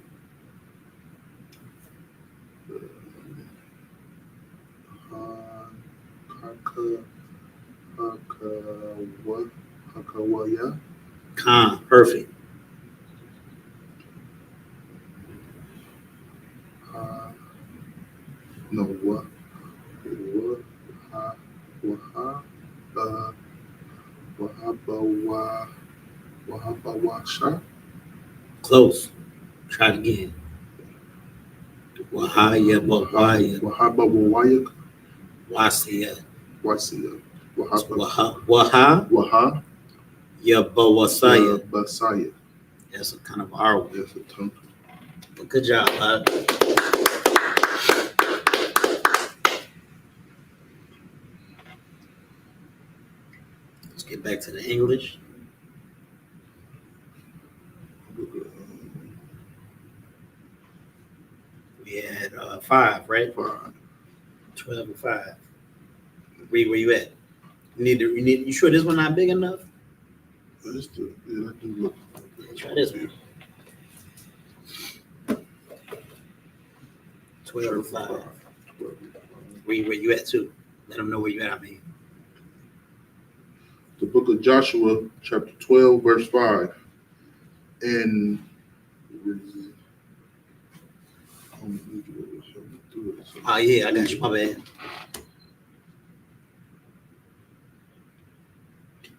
Hakawaya. Khan, perfect. No, what? Wahabawasha. Close. Try it again. Wahaya, Bawaya, Wahabawayak. Wasiya. Wasiya. Waha, Waha. Yabawasaya. Basaya. That's a kind of R one. That's a tongue. But good job, bud. Let's get back to the English. We had 5, right? 12 and 5. Read where you at. You sure this one not big enough? Let's do it. Yeah, I do look. Try this one. 12 and 5. Read where you at too. Let them know where you at. I mean, The book of Joshua, chapter 12, verse 5. And oh yeah, I got you. My bad.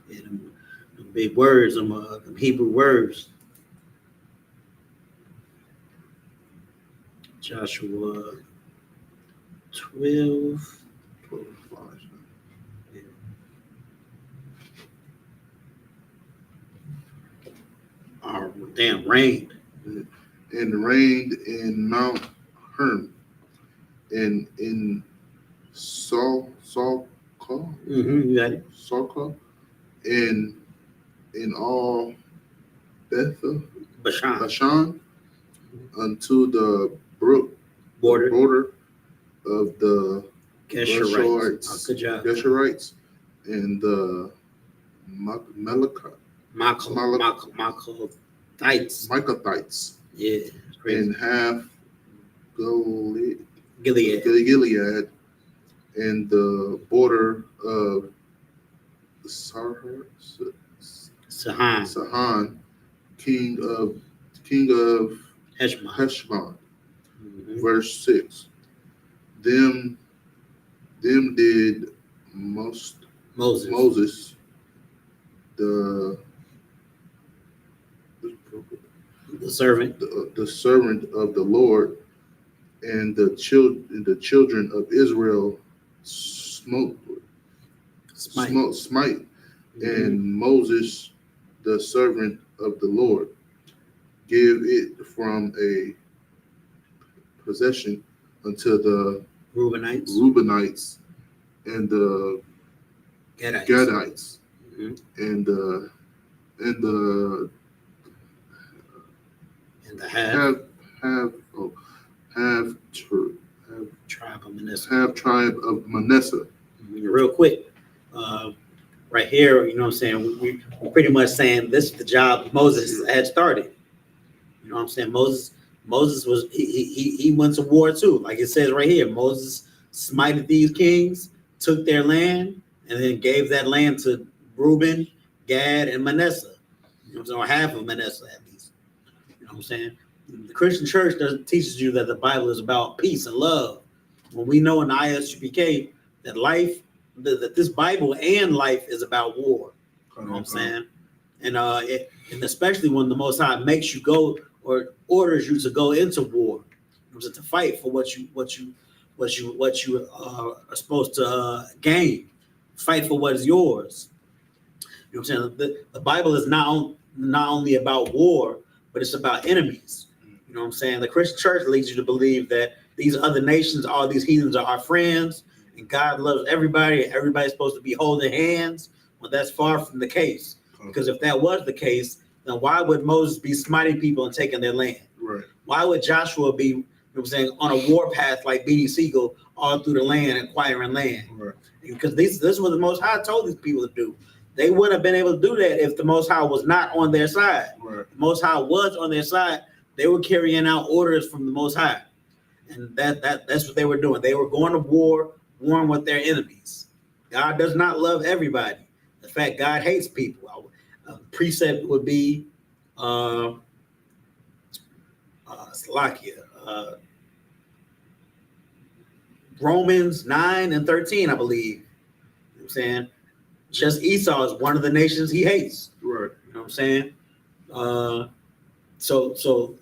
Yeah, them big words, them Hebrew words. Joshua 12. 12, 5. Oh, damn, rained. And reigned in Mount Herm, and in Salca, You got it. Salca, and in all Bashan, unto the brook border of the Geshurites. Oh, good job. Geshurites, and the Maacathites, yeah, crazy. and half Gilead, and the border of Sahan, king of Heshbon. Verse 6. Them did Moses the servant, the servant of the Lord, and the children of Israel smite. And Moses, the servant of the Lord, give it from a possession unto the Reubenites and the Gadites, and the half Tribe of Manasseh. half tribe of Manasseh. Real quick, right here, you know what I'm saying? We're pretty much saying this is the job Moses had started. You know what I'm saying? Moses was he went to war too. Like it says right here, Moses smited these kings, took their land, and then gave that land to Reuben, Gad, and Manasseh. You know what I'm saying? Or half of Manasseh at least. You know what I'm saying? The Christian church teaches you that the Bible is about peace and love. When we know in the I.S.U.P.K that life, that this Bible and life is about war. You know what I'm saying? And and especially when the Most High makes you go or orders you to go into war, to fight for what you are supposed to gain, fight for what is yours. You know what I'm saying? The Bible is not only about war, but it's about enemies. You know what I'm saying? The Christian church leads you to believe that these other nations, all these heathens are our friends, and God loves everybody, and everybody's supposed to be holding hands. Well, that's far from the case. Because if that was the case, then why would Moses be smiting people and taking their land? Right. Why would Joshua be, you know what I'm saying, on a war path like Beanie Siegel all through the land, acquiring land? Right. Because this is what the Most High told these people to do. They wouldn't have been able to do that if the Most High was not on their side. Right. The Most High was on their side. They were carrying out orders from the Most High. And that's what they were doing. They were going to war, warring with their enemies. God does not love everybody. In fact, God hates people. A precept would be Romans 9 and 13, I believe. You know what I'm saying? Just Esau is one of the nations he hates. Right. You know what I'm saying? So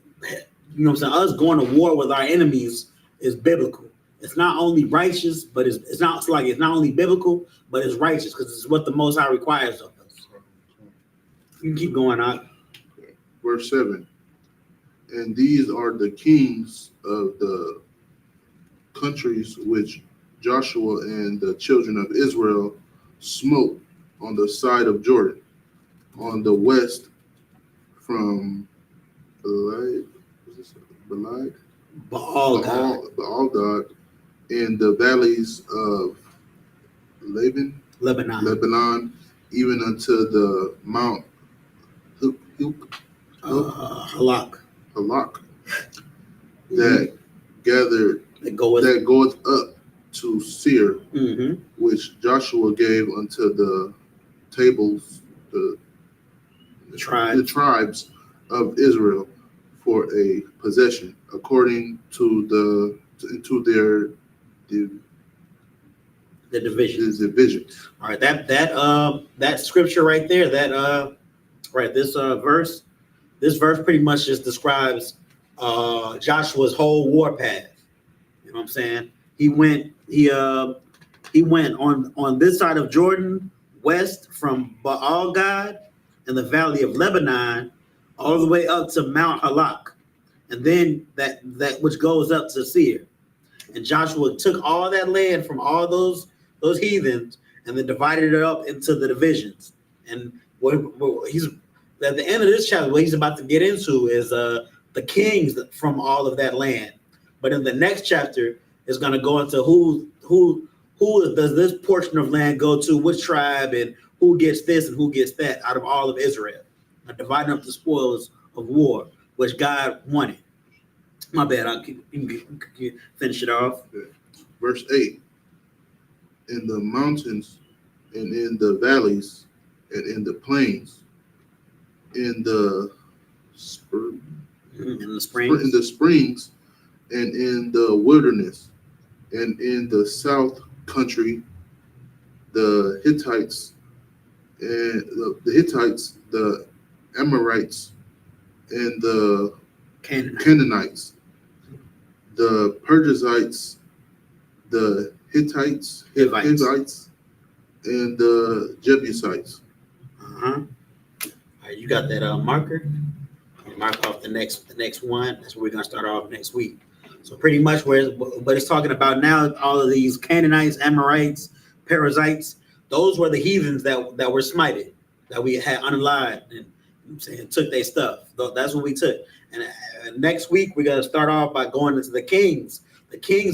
you know what I'm saying? Us going to war with our enemies is biblical. It's not only righteous, but it's not only biblical, but it's righteous because it's what the Most High requires of us. You can keep going on. Verse 7. And these are the kings of the countries which Joshua and the children of Israel smote on the side of Jordan, on the west from Baal-gad, in the valleys of Lebanon, even unto the Mount Halak. That goeth up to Seir, which Joshua gave unto the tables, the tribes of Israel for a possession, according to their division. All right, that scripture right there, this verse pretty much just describes Joshua's whole war path. You know what I'm saying? He went on this side of Jordan, west from Baal-gad in the valley of Lebanon, all the way up to Mount Halak, and then that which goes up to Seir. And Joshua took all that land from all those heathens and then divided it up into the divisions. And what he's at the end of this chapter, what he's about to get into is the kings from all of that land. But in the next chapter, is going to go into who does this portion of land go to, which tribe, and who gets this and who gets that out of all of Israel, dividing up the spoils of war, which God wanted. My bad. I'll finish it off. Verse 8. In the mountains and in the valleys and in the plains, in the springs, and in the wilderness, and in the south country, the Hittites, the Amorites, and the Canaanites, the Perizzites, the Hivites, and the Jebusites. All right, you got that marker? Mark off the next one. That's where we're gonna start off next week. So pretty much what it's talking about now, all of these Canaanites, Amorites, Perizzites, those were the heathens that were smited, that we had unalived I'm saying, took their stuff. That's what we took. And next week we're gonna start off by going into the kings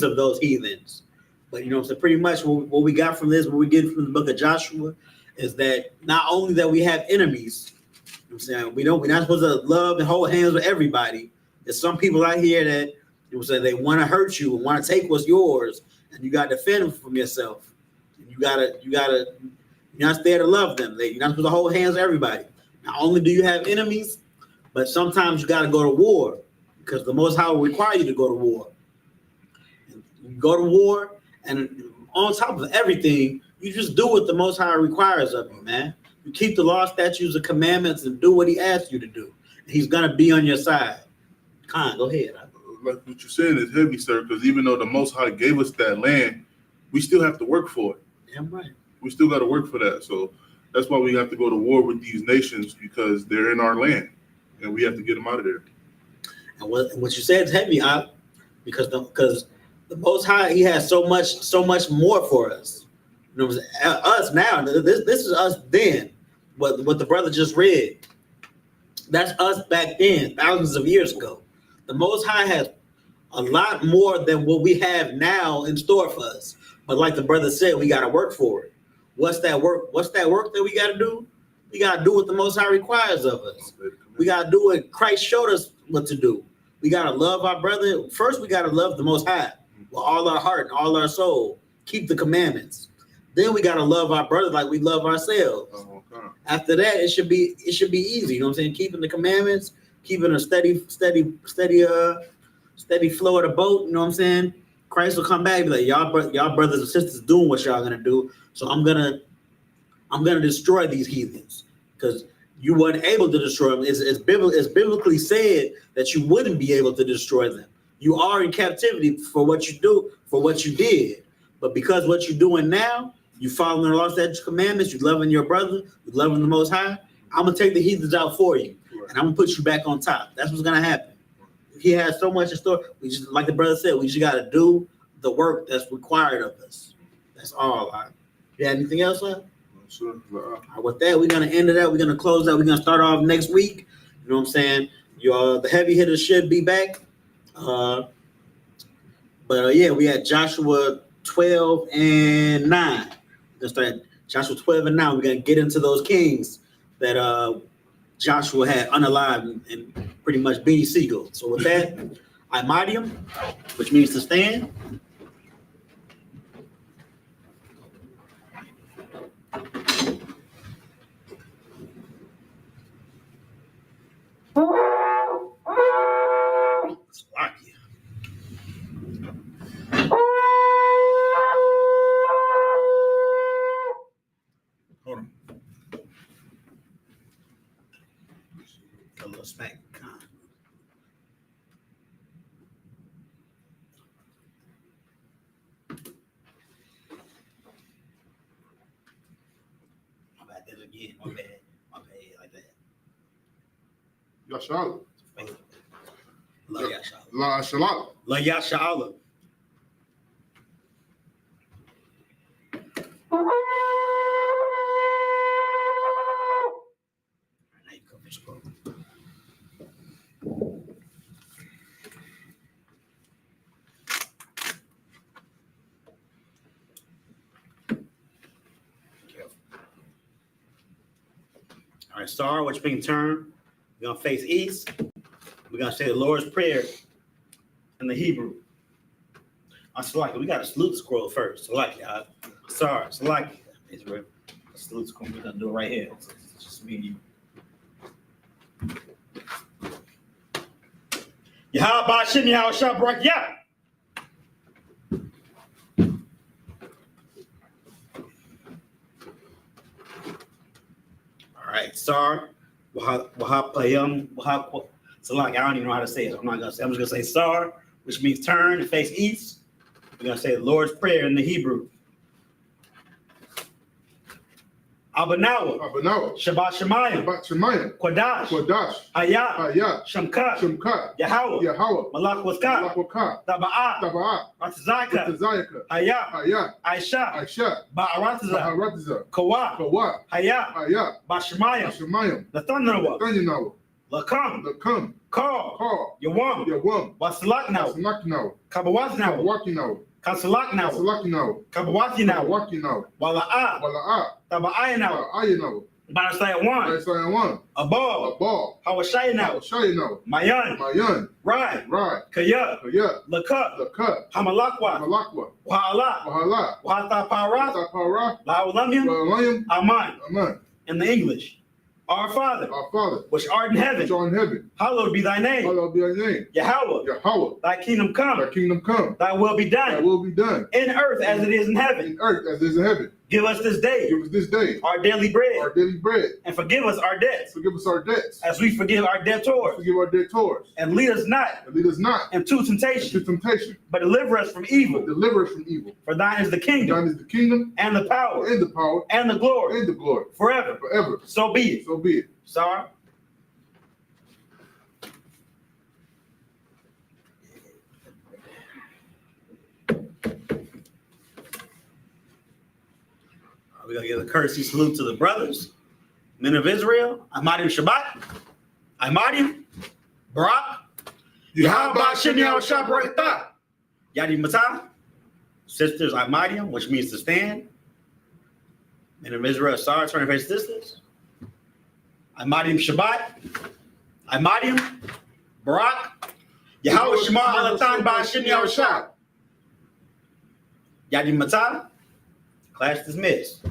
of those heathens. But you know, so pretty much what we got from this, what we get from the book of Joshua, is that not only that we have enemies, you know what I'm saying, we're not supposed to love and hold hands with everybody. There's some people out here that, you know, what I'm saying, they want to hurt you and want to take what's yours, and you got to defend them from yourself. And you're not there to love them. You're not supposed to hold hands with everybody. Not only do you have enemies, but sometimes you got to go to war because the Most High will require you to go to war. And you go to war, and on top of everything, you just do what the Most High requires of you, man. You keep the law, statutes, and commandments, and do what He asks you to do. And He's gonna be on your side. Khan, go ahead. Like what you're saying is heavy, sir, because even though the Most High gave us that land, we still have to work for it. Damn right. We still got to work for that. So that's why we have to go to war with these nations, because they're in our land, and we have to get them out of there. And what you said is heavy, because the Most High, He has so much more for us. You know, us now. This is us then. What the brother just read. That's us back then, thousands of years ago. The Most High has a lot more than what we have now in store for us. But like the brother said, we got to work for it. What's that work? What's that work that we got to do? We got to do what the Most High requires of us. We got to do what Christ showed us what to do. We got to love our brother. First, we got to love the Most High with all our heart and all our soul. Keep the commandments. Then we got to love our brother like we love ourselves. After that, it should be easy. You know what I'm saying? Keeping the commandments, keeping a steady flow of the boat. You know what I'm saying? Christ will come back and be like, y'all brothers and sisters doing what y'all gonna do. So I'm gonna destroy these heathens because you weren't able to destroy them. It's biblically said that you wouldn't be able to destroy them. You are in captivity for what you do, for what you did. But because what you're doing now, you following the law, statutes, commandments, you loving your brother, you loving the Most High, I'm gonna take the heathens out for you, and I'm gonna put you back on top. That's what's gonna happen. He has so much in store. We just, like the brother said, we just gotta do the work that's required of us. That's all. You got anything else, sir? Sure. All right, with that, we're gonna end it out. We're gonna close out. We're gonna start off next week. You know what I'm saying? The heavy hitters should be back. But yeah, we had Joshua 12 and 9. We're gonna start Joshua 12 and 9. We're gonna get into those kings that Joshua had unalived and pretty much Beanie Siegel. So with that, I mighty him, which means to stand. Hold on. A little smack. My bad, this again. My bad, like that. Yashala. Love Yashala. La Shalom. Love Yashala. Now you come and scroll. All right, star, which means turn. We're gonna face east. We're gonna say the Lord's Prayer in the Hebrew. We gotta salute the scroll first. Salaki, sorry, Salaki. Israel. Salute the scroll. We're gonna do it right here. It's just me and you. Yahweh Bashin, Yahweh Shabrak, yeah. All right, Sar, Wahapayam, Salaki. I don't even know how to say it. I'm not gonna say. I'm just gonna say Sar, which means turn and face east. We're gonna say the Lord's Prayer in the Hebrew. Abanawa, Abanawa, Shabbat Shemayim, Shabbat Shemayim, Kodash, Kodash, Hayah, Hayah, Shamka, Shemka, Yahweh, Yahweh, Malach Waska, Malachwaka, Taba'ah, Taba'ah, Ratzaka, Tazayaka, Hayah, Hayah, Aisha, Aisha, Ba'aratza, Maharatiza, Kawa, Kawa, Hayah, Hayah, Bashemayim, Shemayim, Nathanawa, Thanyanawa, Lakam, Lakam, Kar, Kar, Yawam, Yawam, Wasalaknawa, Salakinawa, Kabawatnawa, Wakinawa, Kasalaknawa, Salakinawa, Kabawatinawa, Wakinawa, Wala'ah, Wala'ah, Taba'ayanawa, Ayanawa, Banasayawan, Isayawan, Abal, Abal, Hawashayanawa, Shayanawa, Mayan, Mayan, Rai, Rai, Kaya, Kaya, Lakah, Lakat, Hamalakwa, Malakwa, Wahala, Wahala, Wataparat, Tapara, Laulamim, Walayim, Aman, Aman, in the English. Our Father, our Father, which art in which heaven, art in heaven, hallowed be thy name. hallowed be thy name. Yahweh, Yahweh, thy kingdom come, thy kingdom come, thy will be thy done, will be done, in earth as it is in heaven. in earth as it is in heaven. Give us this day Give us this day our daily bread, our daily bread. and forgive us our debts, Forgive us our debts, as we forgive our debtors. forgive our debtors, And lead us not and lead us not into into temptation, temptation, but deliver us from but evil. deliver us from evil. For thine is the kingdom, Thine is the kingdom, and the power, and the power, and the glory, and the glory, forever. forever. So be it. So be it. Sorry. We're going to give a courtesy salute to the brothers, men of Israel, Ahmadim Shabbat, Ahmadim, Barak, Yahweh Shem Yahushua Barakatah, Yadi Matah, sisters Ahmadim, which means to stand, men of Israel, sorry, turn face sisters, Ahmadim Shabbat, Ahmadim, Barak, Yahweh Shema Alatan Ba'ashem Yahushua, Yadi Matah, class dismissed.